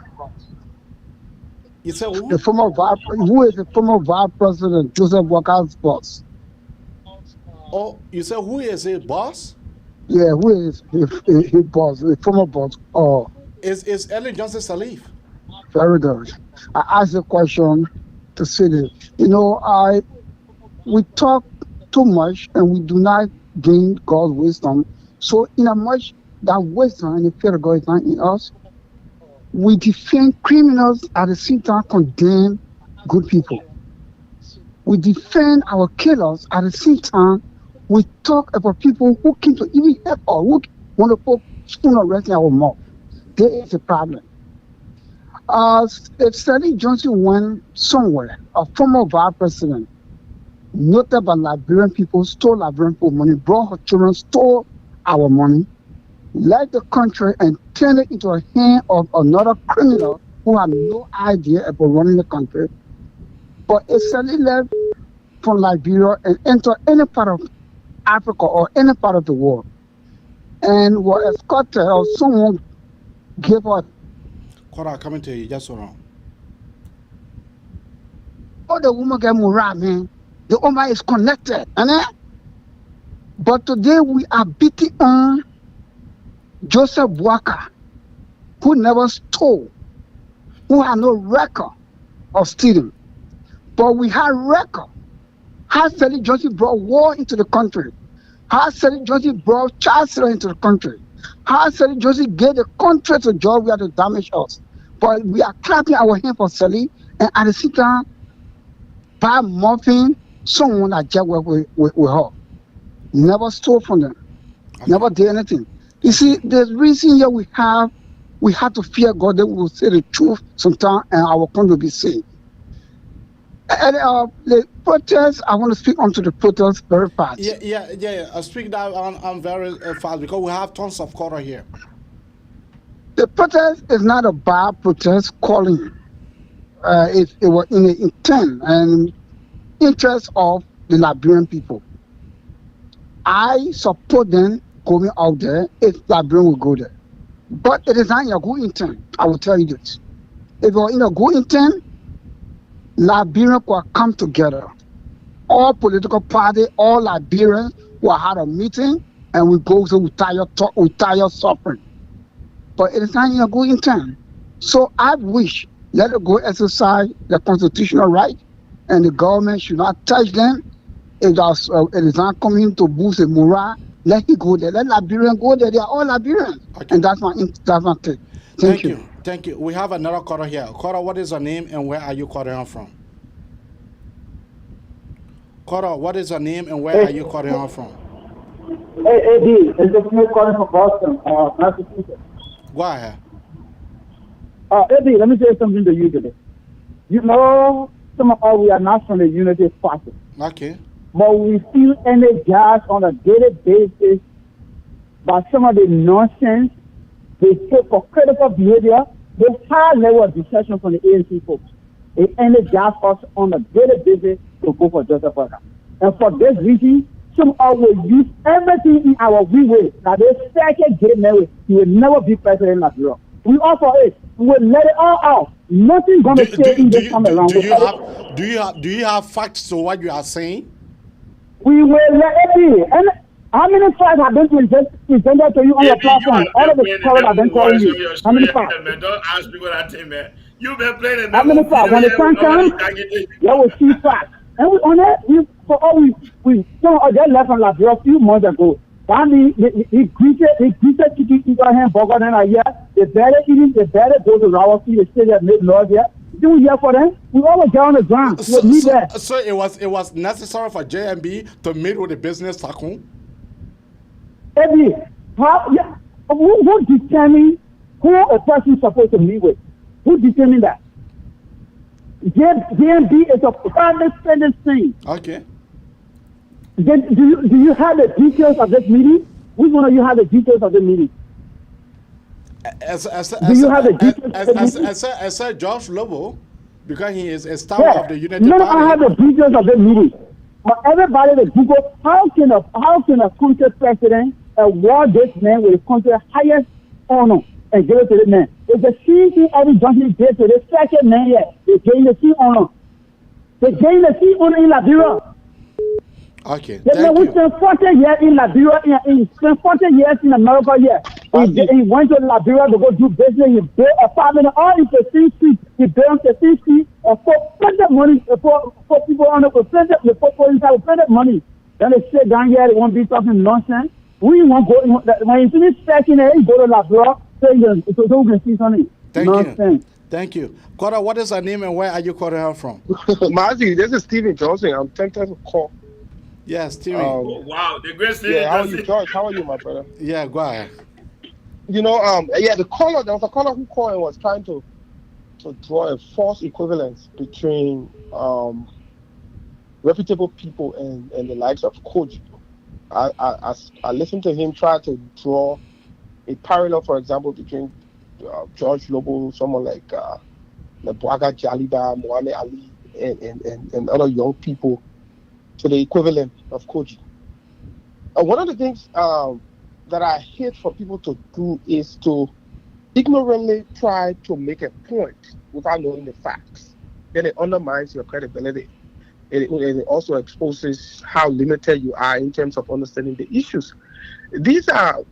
You said who? Who is the former Vice President Joseph Walker's boss? Oh, you said who is his boss? Yeah, who is his boss, the former boss? Is Ellen Johnson Sirleaf? Very good. I asked a question to say this. We talk too much and we do not gain God's wisdom. So in a much that wisdom and the fear of God is not in us, we defend criminals at the same time condemn good people. We defend our killers at the same time we talk about people who came to even help or who want to put spoon or rest in our mouth. There is a problem. If Stanley Johnson went somewhere, a former vice president, noted by Liberian people, stole Liberian people money, brought her children, stole our money, led the country and turned it into a hand of another criminal who had no idea about running the country. But if Stanley left from Liberia and entered any part of Africa or any part of the world, and was escorted or someone gave her. Cora, coming to you, just around. Oh, the woman get morale, man. The woman is connected, but today we are beating on Joseph Walker, who never stole, who had no record of stealing. But we had record. How Stanley Johnson brought war into the country. How Stanley Johnson brought child slaughter into the country. How Stanley Johnson gave the country to Georgia to damage us. But we are clapping our hands for Stanley, and at the same time, by morphing someone that just worked with her. Never stole from them. Okay. Never did anything. You see, the reason here we have to fear God that we will say the truth sometimes and our country will be saved. And the protest, I want to speak onto the protest very fast. Yeah. I speak that on very fast because we have tons of color here. The protest is not a bad protest calling. It was in the intent and interest of the Liberian people. I support them going out there if Liberian will go there. But it is not in a good intent. I will tell you this. If it was in a good intent, Liberians will come together. All political parties, all Liberians will have a meeting and we go to retire suffering. But it is not in a good intent. So I wish let it go exercise the constitutional right and the government should not touch them. If it is not coming to boost the morale, let it go there. Let Liberians go there. They are all Liberians. Okay. And that's my take. Thank you. Thank you. We have another caller here. Caller, what is your name and where are you calling from? Caller, what is your name and where are you calling from? Hey, AD, it's just me calling from Boston, Massachusetts. Go ahead. AD, let me say something to you today. You know, some of us, we are not from the Unity Party. Okay. But we feel energized on a daily basis by some of the nonsense they take for critical behavior, the high level of deception from the ANC folks. It energizes us on a daily basis to go for Joseph Walker. And for this reason, some of us will use everything in our way. Now, they second gay man, he will never be president of Europe. We offer it. We will let it all out. Nothing going to stay in this time around. Do you have facts to what you are saying? We will let it be. And how many facts have been presented to you on your platform? All of the colors have been calling you. How many facts? Man, don't ask me what I think, man. You've been playing it. How many facts? When the time comes, there will see facts. And we on it, some of them left from Liberia a few months ago. And he greeted Tiki Ibrahim Bogan and I hear they better go to our feet, they say they made laws here. Do we hear for them? We always get on the ground. So it was necessary for JNB to meet with the business tycoon? Eddie, who determines who a person is supposed to meet with? Who determines that? JNB is a private thing. Okay. Then do you have the details of this meeting? Which one of you have the details of the meeting? Do you have the details of the meeting? As George Lobbo, because he is a star of the United Party. I have the details of the meeting. But everybody will Google, how can a country president award this man with the country's highest honor and give it to the man? It's the same thing every Johnson did to the second man here. They gained the same honor. They gained the same honor in Liberia. Okay, we spent 40 years in Liberia, he spent 40 years in America here. He went to Liberia to go do business, he built a apartment, all in the same street. He built the same street, for plenty of money, for people on plenty money. Then they sit down here, they won't be talking nonsense. We won't go, when you finish stacking it, you go to Liberia, so we can see something. Thank you. Cora, what is her name and where are you calling her from? Mazi, this is Stephen Johnson. I'm tempted to call. Yes, Steven. Wow, the great Steven. Yeah, how are you, George? How are you, my brother? Yeah, go ahead. You know, the caller, there was a caller who called and was trying to to draw a false equivalence between reputable people and the likes of Koji. I listened to him try to draw a parallel, for example, between George Lobbo, someone like Nduka Jaliba, Muhammad Ali, and other young people to the equivalent of Koji. One of the things that I hate for people to do is to ignorantly try to make a point without knowing the facts. Then it undermines your credibility. It also exposes how limited you are in terms of understanding the issues. These are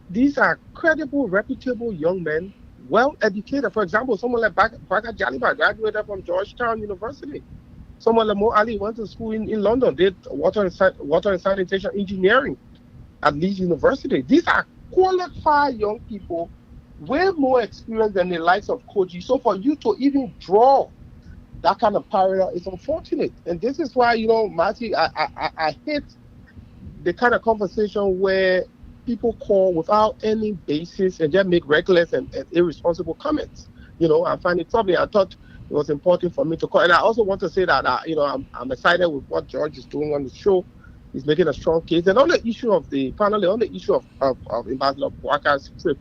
credible, reputable young men, well educated. For example, someone like Baka Jaliba graduated from Georgetown University. Someone like Mo Ali went to school in London, did water and sanitation engineering at Leeds University. These are qualified young people, way more experienced than the likes of Koji. So for you to even draw that kind of parallel is unfortunate. And this is why, Marty, I hate the kind of conversation where people call without any basis and just make reckless and irresponsible comments. I find it troubling. I thought it was important for me to call. And I also want to say that, I'm excited with what George is doing on the show. He's making a strong case. And on the issue of Ambassador Bwaka's trip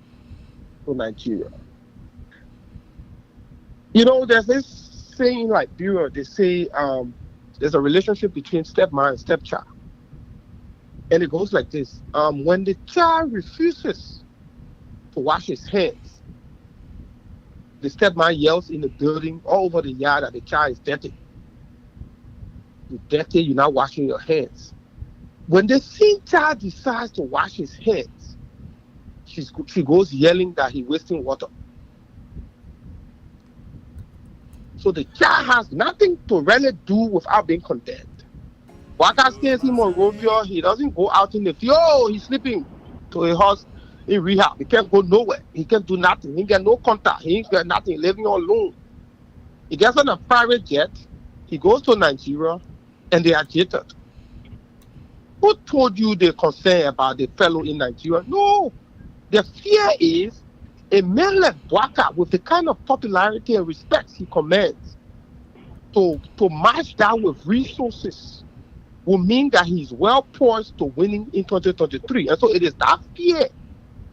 to Nigeria, there's this saying in Liberia, they say there's a relationship between stepmom and stepchild. And it goes like this. When the child refuses to wash his hands, the stepmom yells in the building all over the yard that the child is dirty. You're dirty, you're not washing your hands. When the same child decides to wash his hands, she goes yelling that he's wasting water. So the child has nothing to really do without being condemned. Waka stays in Monrovia, he doesn't go out in the field. Oh, he's sleeping to a house in rehab. He can't go nowhere. He can't do nothing. He get no contact. He ain't got nothing, living alone. He gets on a private jet. He goes to Nigeria, and they are jittered. Who told you they're concerned about the fellow in Nigeria? No. The fear is a man like Bwaka, with the kind of popularity and respect he commands, to match that with resources will mean that he's well poised to winning in 2023. And so it is that fear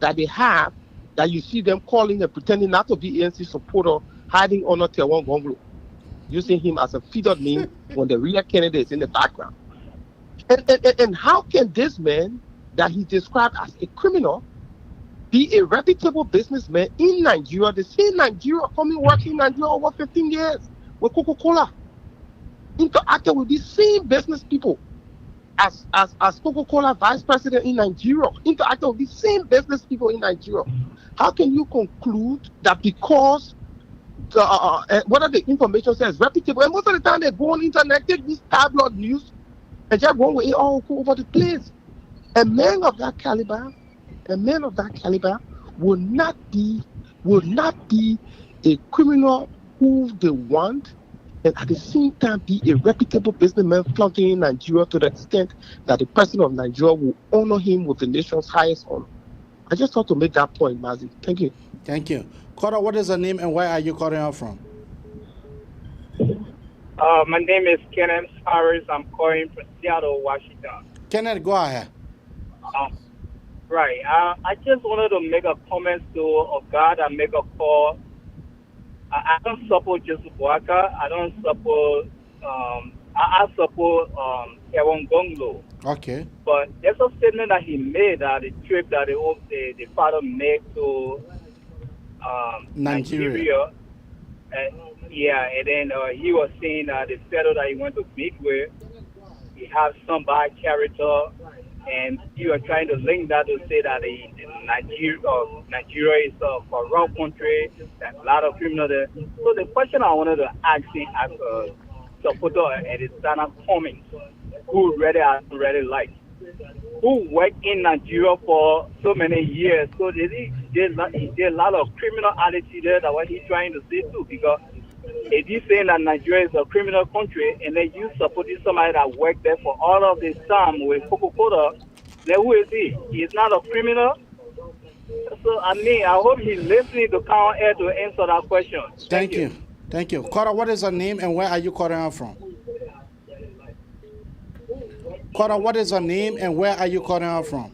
that they have that you see them calling and pretending not to be ANC supporter, hiding under Tewan Gonglo, using him as a feeder name when the real candidate is in the background. And how can this man that he described as a criminal be a reputable businessman in Nigeria? The same Nigeria coming working in Nigeria over 15 years with Coca-Cola, interacted with these same business people as Coca-Cola vice president in Nigeria, interacted with these same business people in Nigeria. How can you conclude that because whether the information says reputable, and most of the time they go on internet, take this tabloid news and just go all over the place? A man of that caliber will not be a criminal who they want, and at the same time be a reputable businessman flaunting in Nigeria to the extent that the president of Nigeria will honor him with the nation's highest honor. I just thought to make that point, Mazi. Thank you. Thank you. Kora, what is the name and where are you calling out from? My name is Kenneth Harris. I'm calling from Seattle, Washington. Kenneth, go ahead. Right. I just wanted to make a comment to Ogad and make a call. I don't support Joseph Bwaka. I don't support. I support Tewan Gonglo. Okay. But there's a statement that he made that the trip that the father made to Nigeria. And then he was saying that the fellow that he went to meet with, he has some bad character, and you are trying to link that to say that Nigeria is a corrupt country, there's a lot of criminals there. So the question I wanted to ask him as a supporter at his standard comments, who really I really like, who worked in Nigeria for so many years, so there's a lot of criminality there, that's what he's trying to say too, because if he's saying that Nigeria is a criminal country and then you supporting somebody that worked there for all of this time with Coca-Cola, then who is he? He's not a criminal. So I hope he's listening to come air to answer that question. Thank you. Thank you. Cora, what is your name and where are you calling out from? Cora, what is your name and where are you calling out from?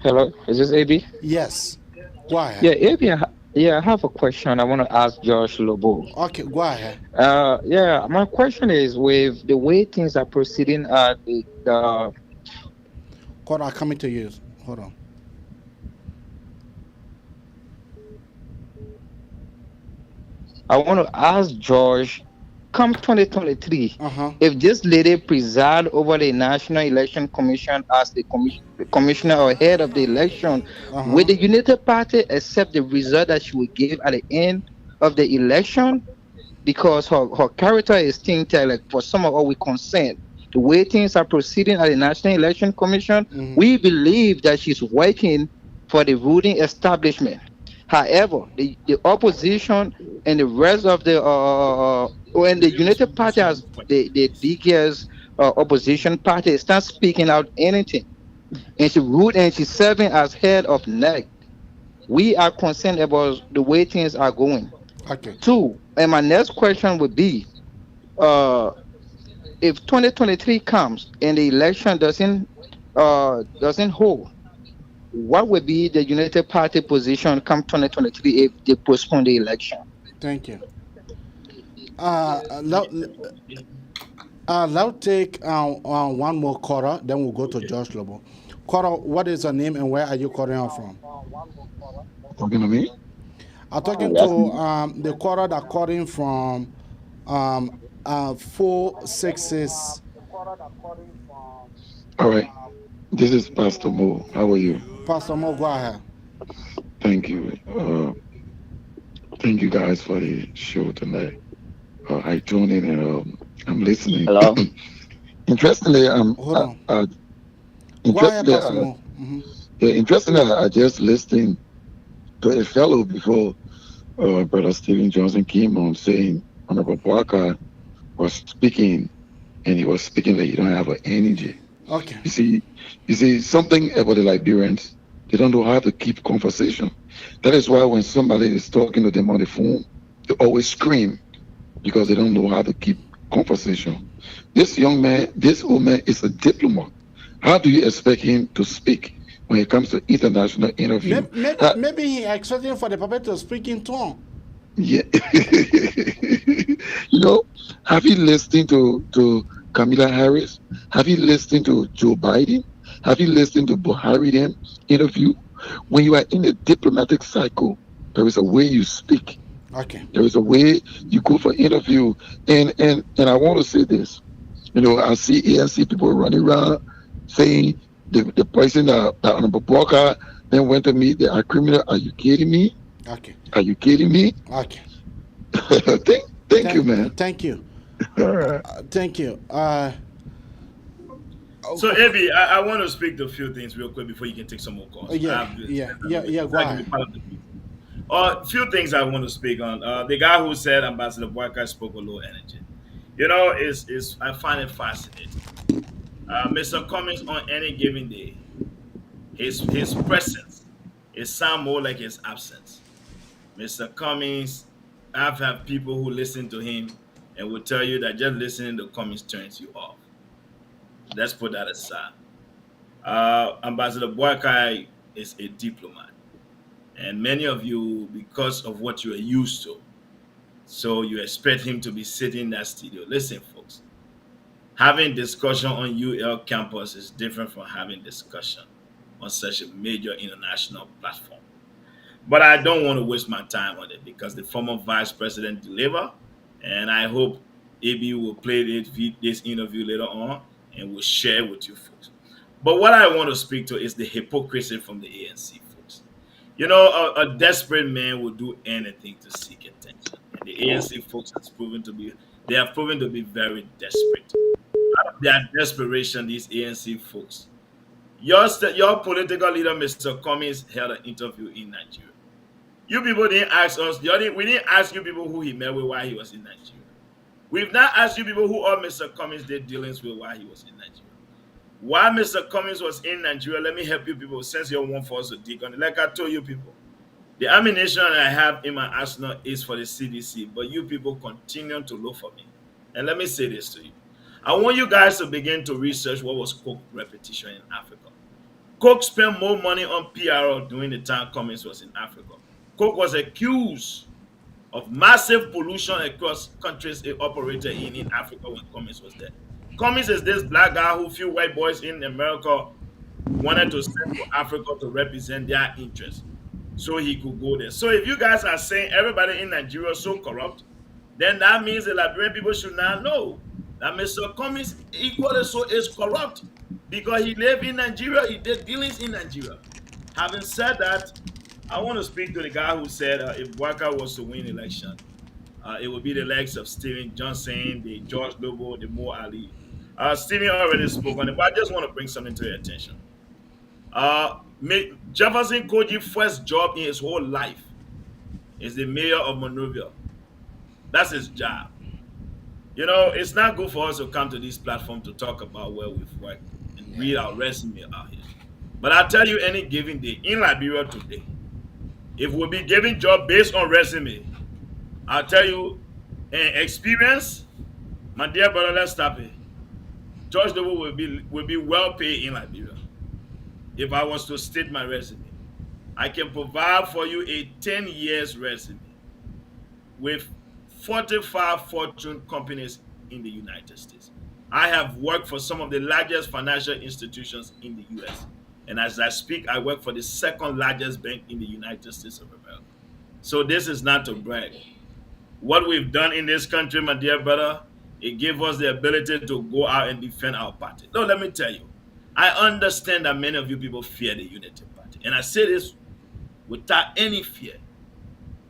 Hello, is this AB? Yes. Go ahead. Yeah, AB. Yeah, I have a question I want to ask Josh Lobo. Okay, go ahead. Yeah, my question is with the way things are proceeding at the Cora, coming to you. Hold on. I want to ask George, come 2023, Uh-huh. if this lady preside over the National Election Commission as the commissioner or head of the election, will the United Party accept the result that she will give at the end of the election? Because her character is tainted, like for some of us we consent. The way things are proceeding at the National Election Commission, we believe that she's working for the ruling establishment. However, the opposition and the rest of the when the United Party as the biggest opposition party is not speaking out anything, and she's serving as head of NEC. We are concerned about the way things are going. Okay. Two, and my next question would be, if 2023 comes and the election doesn't hold, what would be the United Party position come 2023 if they postpone the election? Thank you. Let's take one more caller, then we'll go to Josh Lobo. Caller, what is your name and where are you calling out from? Talking to me? I'm talking to the caller that called in from 466. All right. This is Pastor Mo. How are you? Pastor Mo, go ahead. Thank you. Thank you guys for the show tonight. I tuned in and I'm listening. Hello. Interestingly, Hold on. Go ahead, Pastor Mo. Interestingly, I just listened to a fellow before Brother Stephen Johnson came on saying Honorable Parker was speaking, and he was speaking that you don't have an energy. Okay. You see something about the Liberians, they don't know how to keep conversation. That is why when somebody is talking to them on the phone, they always scream because they don't know how to keep conversation. This young man, this old man is a diplomat. How do you expect him to speak when it comes to international interview? Maybe he expecting for the puppet to speak in tongue. Yeah. Have you listened to Kamala Harris? Have you listened to Joe Biden? Have you listened to Buhari them interview? When you are in a diplomatic cycle, there is a way you speak. Okay. There is a way you go for interview. And I want to say this. I see ANC people running around saying the person that Honorable Walker then went to meet, they are criminal. Are you kidding me? Okay. Are you kidding me? Okay. Thank you, man. Thank you. Thank you. So, Evie, I want to speak to a few things real quick before you can take some more calls. Go ahead. A few things I want to speak on. The guy who said Ambassador Boyka spoke with low energy. I find it fascinating. Mr. Cummings on any given day, his presence is sound more like his absence. Mr. Cummings, I've had people who listen to him and will tell you that just listening to Cummings turns you off. Let's put that aside. Ambassador Boyka is a diplomat. And many of you, because of what you are used to, so you expect him to be sitting in that studio. Listen, folks, having discussion on UL campus is different from having discussion on such a major international platform. But I don't want to waste my time on it because the former vice president delivered, and I hope AB will play this interview later on and will share with you folks. But what I want to speak to is the hypocrisy from the ANC folks. A desperate man will do anything to seek attention. And the ANC folks have proven to be very desperate. Out of their desperation, these ANC folks. Your political leader, Mr. Cummings, held an interview in Nigeria. You people didn't ask us. We didn't ask you people who he met with while he was in Nigeria. We've not asked you people who all Mr. Cummings did dealings with while he was in Nigeria. While Mr. Cummings was in Nigeria, let me help you people since you're one for us to dig on it. Like I told you people, The ammunition I have in my arsenal is for the CDC, but you people continue to look for me. And let me say this to you. I want you guys to begin to research what was Coke repetition in Africa. Coke spent more money on PRO during the time Cummings was in Africa. Coke was accused of massive pollution across countries it operated in Africa when Cummings was there. Cummings is this black guy who few white boys in America wanted to send to Africa to represent their interests so he could go there. So if you guys are saying everybody in Nigeria is so corrupt, then that means the Liberian people should now know that Mr. Cummings equally so is corrupt because he lived in Nigeria, he did dealings in Nigeria. Having said that, I want to speak to the guy who said if Waka was to win election, it would be the legs of Stephen Johnson, the George Lobbo, the Mo Ali. Stephen already spoke on it, but I just want to bring something to your attention. Jefferson Koji's first job in his whole life is the mayor of Monrovia. That's his job. You know, it's not good for us to come to this platform to talk about where we've worked and read our resume out here. But I'll tell you, any given day in Liberia today, if we'll be giving job based on resume, I'll tell you, experience, my dear brother, let's stop it. George Lobbo will be well paid in Liberia. If I was to state my resume, I can provide for you a 10 years resume with 45 Fortune companies in the United States. I have worked for some of the largest financial institutions in the US. And as I speak, I work for the second largest bank in the United States of America. So this is not to brag. What we've done in this country, my dear brother, it gave us the ability to go out and defend our party. No, let me tell you, I understand that many of you people fear the Unity Party. And I say this without any fear.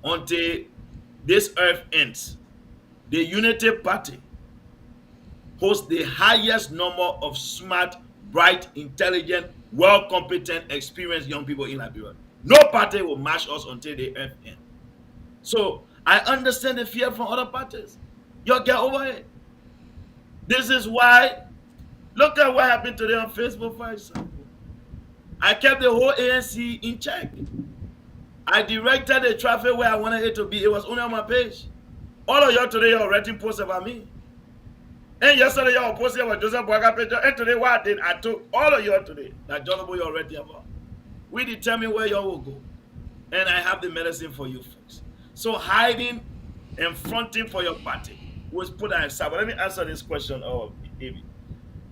Until this earth ends, the Unity Party hosts the highest number of smart, bright, intelligent, well-competent, experienced young people in Liberia. No party will match us until the earth ends. So I understand the fear from other parties. Y'all get over it. This is why, look at what happened today on Facebook, for example. I kept the whole ANC in check. I directed the traffic where I wanted it to be. It was only on my page. All of y'all today are writing posts about me. And yesterday y'all posted about Joseph Boaga page. And today what I did, I took all of y'all today that John Lobbo you're writing about. We determine where y'all will go. And I have the medicine for you folks. So hiding and fronting for your party was put aside. But let me answer this question of Amy.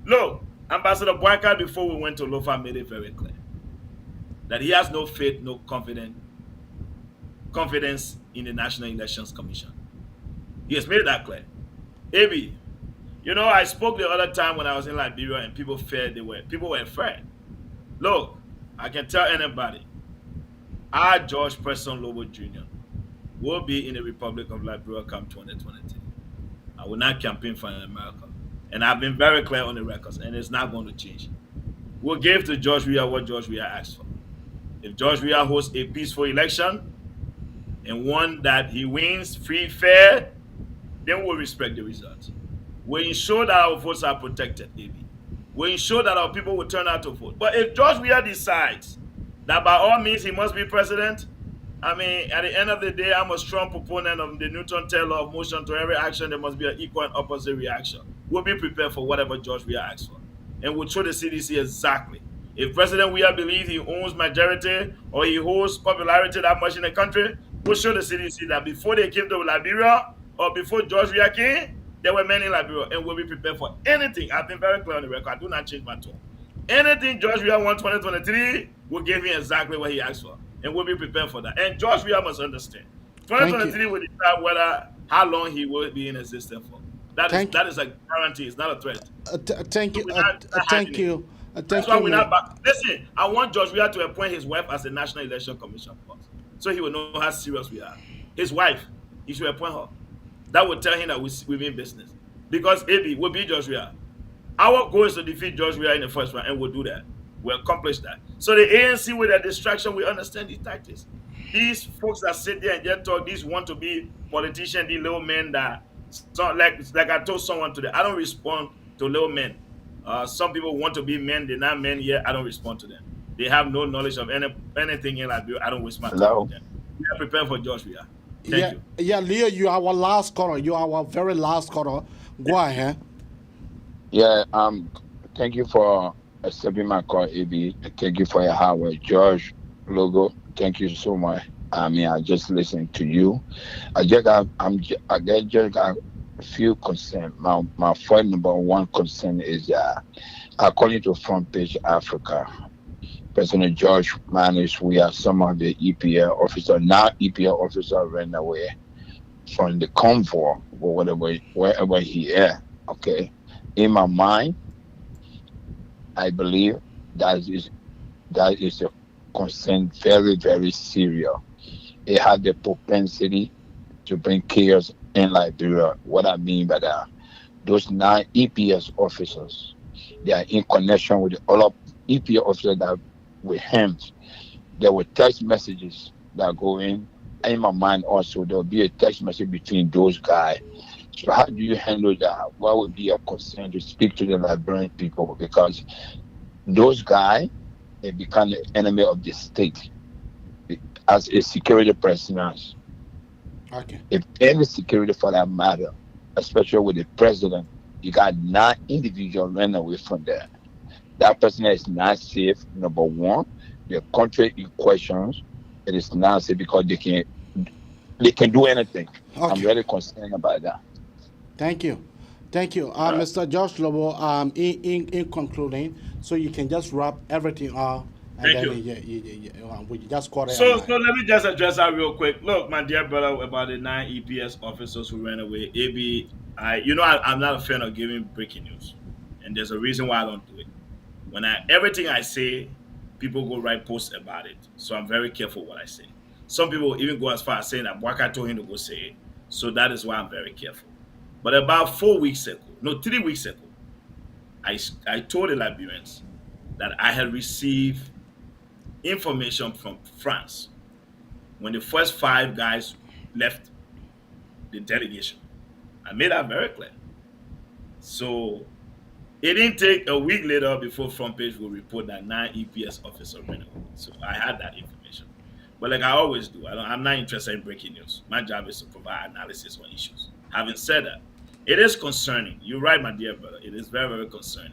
Look, Ambassador Boaga, before we went to Lofa, made it very clear that he has no faith, no confidence in the National Elections Commission. He has made that clear. Abi, you know, I spoke the other time when I was in Liberia and people were afraid. Look, I can tell anybody, our George Preston Lobbo Jr. will be in the Republic of Liberia come 2023. I will not campaign for America. And I've been very clear on the records, and it's not going to change. We'll give to George Weah what George Weah asked for. If George Weah hosts a peaceful election and one that he wins free, fair, then we'll respect the results. We'll ensure that our votes are protected, baby. We'll ensure that our people will turn out to vote. But if George Weah decides that by all means he must be president, I mean, at the end of the day, I'm a strong proponent of the Newton-Taylor of motion. To every action, there must be an equal and opposite reaction. We'll be prepared for whatever George Weah asks for. And we'll show the CDC exactly. If President Weah believes he owns majority or he holds popularity that much in the country, we'll show the CDC that before they came to Liberia or before George Weah came, there were many in Liberia, and we'll be prepared for anything. I've been very clear on the record. I do not change my tone. Anything George Weah wants 2023, we'll give him exactly what he asked for. And we'll be prepared for that. And George Weah must understand. 2023 will decide how long he will be in existence for. That is a guarantee. It's not a threat. Thank you. Thank you. That's why we're not back. Listen, I want George Weah to appoint his wife as the National Election Commission boss, so he will know how serious we are. His wife, he should appoint her. That will tell him that we mean business. Because AB will be George Weah. Our goal is to defeat George Weah in the first round, and we'll do that. We'll accomplish that. So the ANC with their distraction, we understand these tactics. These folks that sit there and just talk, these want to be politicians, these little men that, like I told someone today, I don't respond to little men. Some people want to be men, they're not men yet, I don't respond to them. They have no knowledge of anything in Liberia. I don't waste my time with them. We are prepared for George Weah. Thank Yeah, you. yeah, Leo, you are our last caller. You are our very last caller. Go ahead. Yeah, thank you for accepting my call, AB. Thank you for your hard work, George Logo. Thank you so much. I mean, I just listened to you. I just got a few concern. My first number one concern is according to Front Page Africa, President George managed we have some of the EPL officer now EPL officer ran away from the convoy or whatever wherever he is. Okay. In my mind, I believe that is that is a concern very, very serious. It had the propensity to bring chaos in Liberia. What I mean by that, those 9 EPS officers, they are in connection with the other EPS officers that with him. There were text messages that go in my mind also. There will be a text message between those guys. So how do you handle that? What would be a concern to speak to the Liberian people? Because those guys, they become the enemy of the state as a security personnel. Okay. If any security for that matter, especially with the president, you got 9 individuals running away from there. That person is not safe. Number one, the country in questions, it is not safe because they can do anything. Okay. I'm very concerned about that. Thank you. Thank you. Mr. Josh Lobo, in concluding, so you can just wrap everything up. And Thank then you. we just quarter. So let me just address that real quick. Look, my dear brother, about the 9 EPS officers who ran away. AB, I'm not a fan of giving breaking news, and there's a reason why I don't do it. Everything I say, people go write posts about it. So I'm very careful what I say. Some people even go as far as saying that Waka told him to go say it. So that is why I'm very careful. But about 3 weeks ago, I told the Liberians that I had received information from France when the first 5 guys left the delegation. I made that very clear. So it didn't take a week later before Front Page will report that 9 EPS officers ran away. So I had that information. But like I always do, I'm not interested in breaking news. My job is to provide analysis on issues. Having said that, it is concerning. You're right, my dear brother. It is very, very concerning.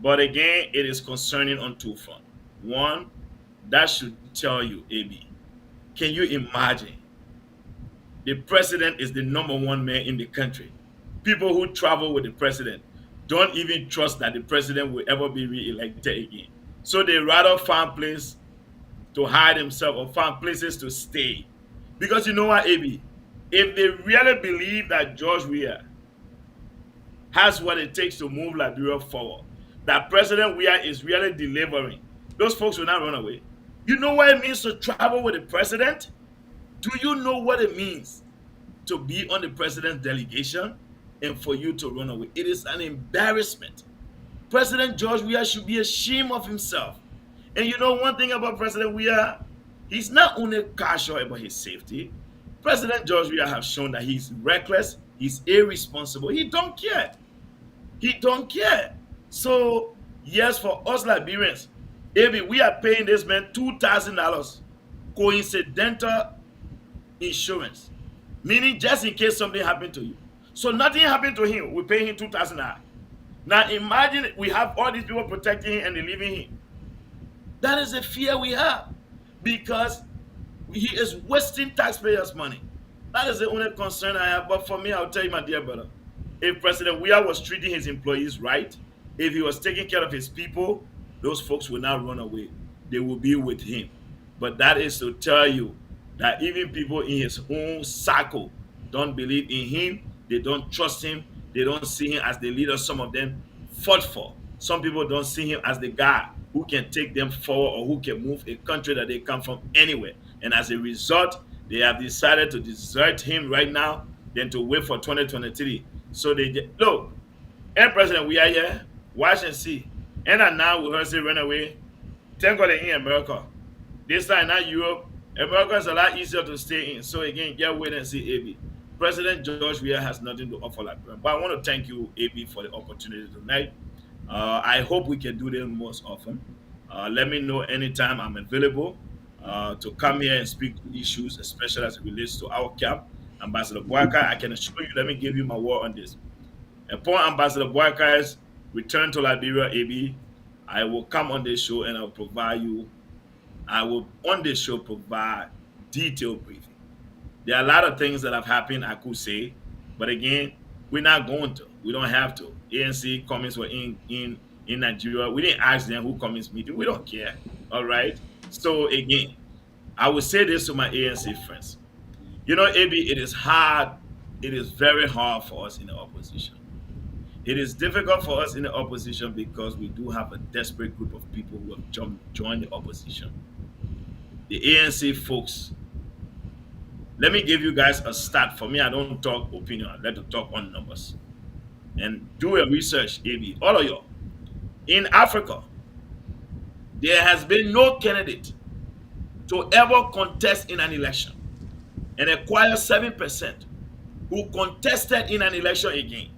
But again, it is concerning on 2 fronts. One, that should tell you, AB, can you imagine? The president is the number 1 man in the country. People who travel with the president don't even trust that the president will ever be re-elected again. So they rather find place to hide themselves or find places to stay. Because you know what, AB? If they really believe that George Weah has what it takes to move Liberia forward, that President Weah is really delivering, those folks will not run away. You know what it means to travel with the president? Do you know what it means to be on the president's delegation and for you to run away? It is an embarrassment. President George Weah should be ashamed of himself. And you know one thing about President Weah? He's not only casual about his safety. President George Weah has shown that he's reckless, he's irresponsible, he don't care. He don't care. So, yes, for us Liberians, maybe we are paying this man $2,000 coincidental insurance, meaning just in case something happened to you. So nothing happened to him, we pay him $2,000. Now imagine we have all these people protecting him and they're leaving him. That is a fear we have because he is wasting taxpayers' money. That is the only concern I have. But for me, I'll tell you, my dear brother, if President Weah was treating his employees right, if he was taking care of his people, those folks will not run away. They will be with him. But that is to tell you that even people in his own circle don't believe in him. They don't trust him. They don't see him as the leader some of them fought for. Some people don't see him as the guy who can take them forward or who can move a country that they come from anywhere. And as a result, they have decided to desert him right now than to wait for 2023. So they look, and President, we are here, watch and see. And now we heard say run away. Thank God they're in America. This time not Europe. America is a lot easier to stay in. So again, get wait and see, AB. President George Weah has nothing to offer Liberia. But I want to thank you, AB, for the opportunity tonight. I hope we can do this most often. Let me know anytime I'm available. to come here and speak to issues, especially as it relates to our camp. Ambassador Boyka, I can assure you, let me give you my word on this. Upon Ambassador Boyka's return to Liberia, AB, I will come on this show and I will on this show provide detailed briefing. There are a lot of things that have happened I could say, but again, we're not going to. We don't have to. ANC comments were in Nigeria. We didn't ask them who comments meeting. We don't care. All right. So again, I will say this to my ANC friends. You know, AB, it is hard. It is very hard for us in the opposition. It is difficult for us in the opposition because we do have a desperate group of people who have joined the opposition. The ANC folks, let me give you guys a stat. For me, I don't talk opinion. I like to talk on numbers. And do a research, AB. All of y'all. In Africa, there has been no candidate to ever contest in an election and acquire 7% who contested in an election again,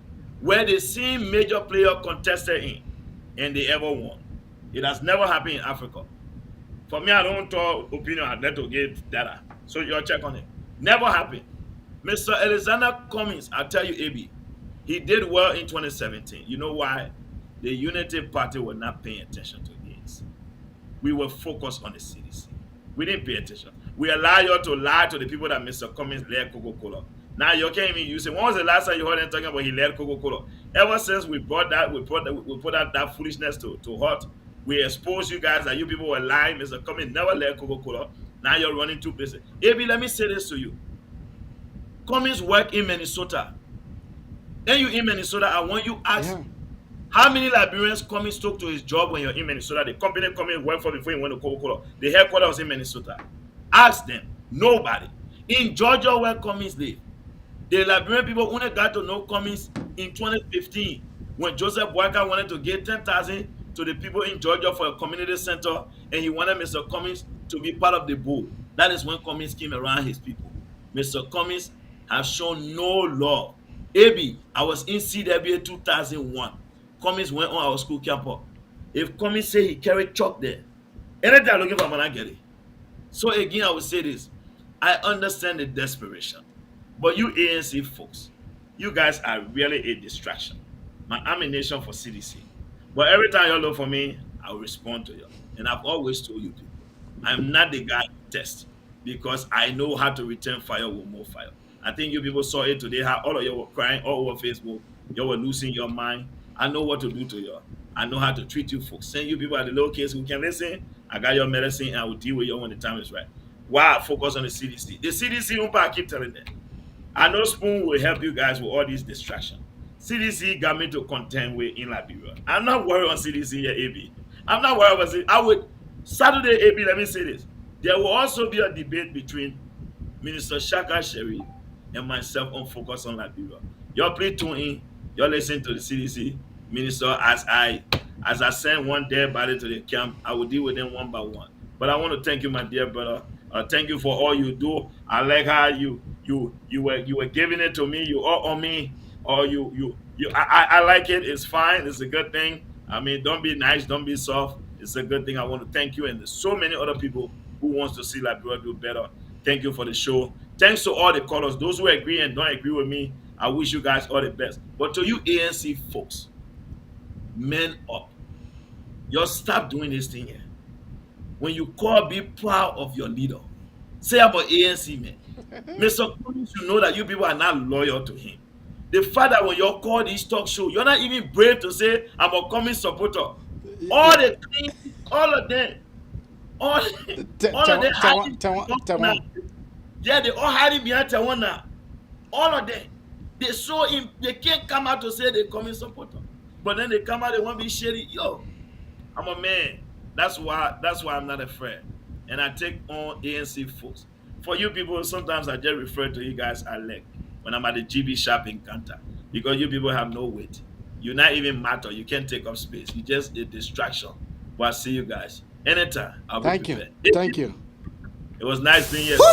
where the same major player contested in and they ever won. It has never happened in Africa. For me, I don't talk opinion. I'd like to get data. So you'll check on it. Never happened. Mr. Alexander Cummings, I'll tell you, AB, he did well in 2017. You know why? The Unity Party were not paying attention to this. We were focused on the CDC. We didn't pay attention. We allow you to lie to the people that Mr. Cummings led Coca-Cola. Now you can't even use it. When was the last time you heard him talking about he led Coca-Cola? Ever since we put out that foolishness to heart, we exposed you guys that you people were lying. Mr. Cummings never led Coca-Cola. Now you're running two places. AB, let me say this to you. Cummings work in Minnesota. Then you in Minnesota, I want you ask how many Liberians Cummings took to his job when you're in Minnesota? The company Cummings worked for before he went to Coca-Cola. The headquarters was in Minnesota. Ask them. Nobody. In Georgia, where Cummings live, the Liberian people only got to know Cummings in 2015 when Joseph Boyka wanted to give 10,000 to the people in Georgia for a community center, and he wanted Mr. Cummings to be part of the board. That is when Cummings came around his people. Mr. Cummings has shown no love. AB, I was in CWA 2001. Cummings went on our school campus. If Cummings say he carried chalk there, anything I'm looking for, man, I get it. So again, I will say this. I understand the desperation. But you ANC folks, you guys are really a distraction. My ammunition for CDC. But every time you look for me, I'll respond to you. And I've always told you people, I'm not the guy to test because I know how to return fire with more fire. I think you people saw it today, how all of you were crying all over Facebook. You were losing your mind. I know what to do to you. I know how to treat you folks. Send you people at the low case who can listen. I got your medicine and I will deal with you when the time is right. Why focus on the CDC? The CDC, I keep telling them. I know Spoon will help you guys with all these distractions. CDC got me to contend with in Liberia. I'm not worried on CDC here, AB. I'm not worried about it. Saturday, AB, let me say this. There will also be a debate between Minister Shaka Sherry and myself on Focus on Liberia. Y'all please tune in. Y'all listen to the CDC. Minister, as I send one dead body to the camp, I will deal with them one by one. But I want to thank you, my dear brother. Thank you for all you do. I like how you were giving it to me. You all on me. Or I like it. It's fine. It's a good thing. I mean, don't be nice. Don't be soft. It's a good thing. I want to thank you. And there's so many other people who wants to see Liberia do better. Thank you for the show. Thanks to all the callers. Those who agree and don't agree with me, I wish you guys all the best. But to you ANC folks, men up. Y'all stop doing this thing here. When you call, be proud of your leader. Say about ANC, man. Mr. Cummings, you know that you people are not loyal to him. The fact that when you call this talk show, you're not even brave to say, I'm a Cummings supporter. All the things, all of them. All of them hiding. Yeah, they all hiding behind Tawana. All of them. They saw him, they can't come out to say they're Cummings supporter. But then they come out, they want to be shady. Yo, I'm a man. That's why I'm not afraid. And I take on ANC folks. For you people, sometimes I just refer to you guys as leg when I'm at the GB shop in Kanta. Because you people have no weight. You're not even matter. You can't take up space. You're just a distraction. But I'll see you guys. Anytime, I'll be prepared. Thank you. It was nice being here. I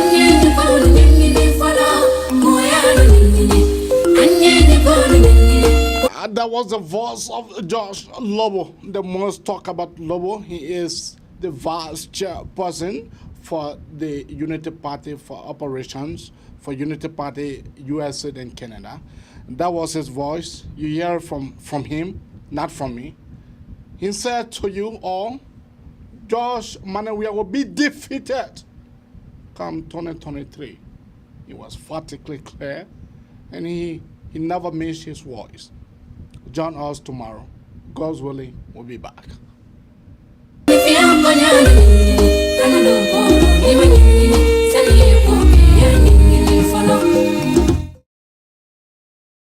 need you for was the voice of Josh Lobbo, the most talk about Lobbo. He is the vice chairperson for the Unity Party for operations for Unity Party USA and Canada. That was his voice. You hear from him, not from me. He said to you all, Josh Weah will be defeated come 2023. He was emphatically clear, and he never missed his voice. Join us tomorrow. God's willing, we'll be back.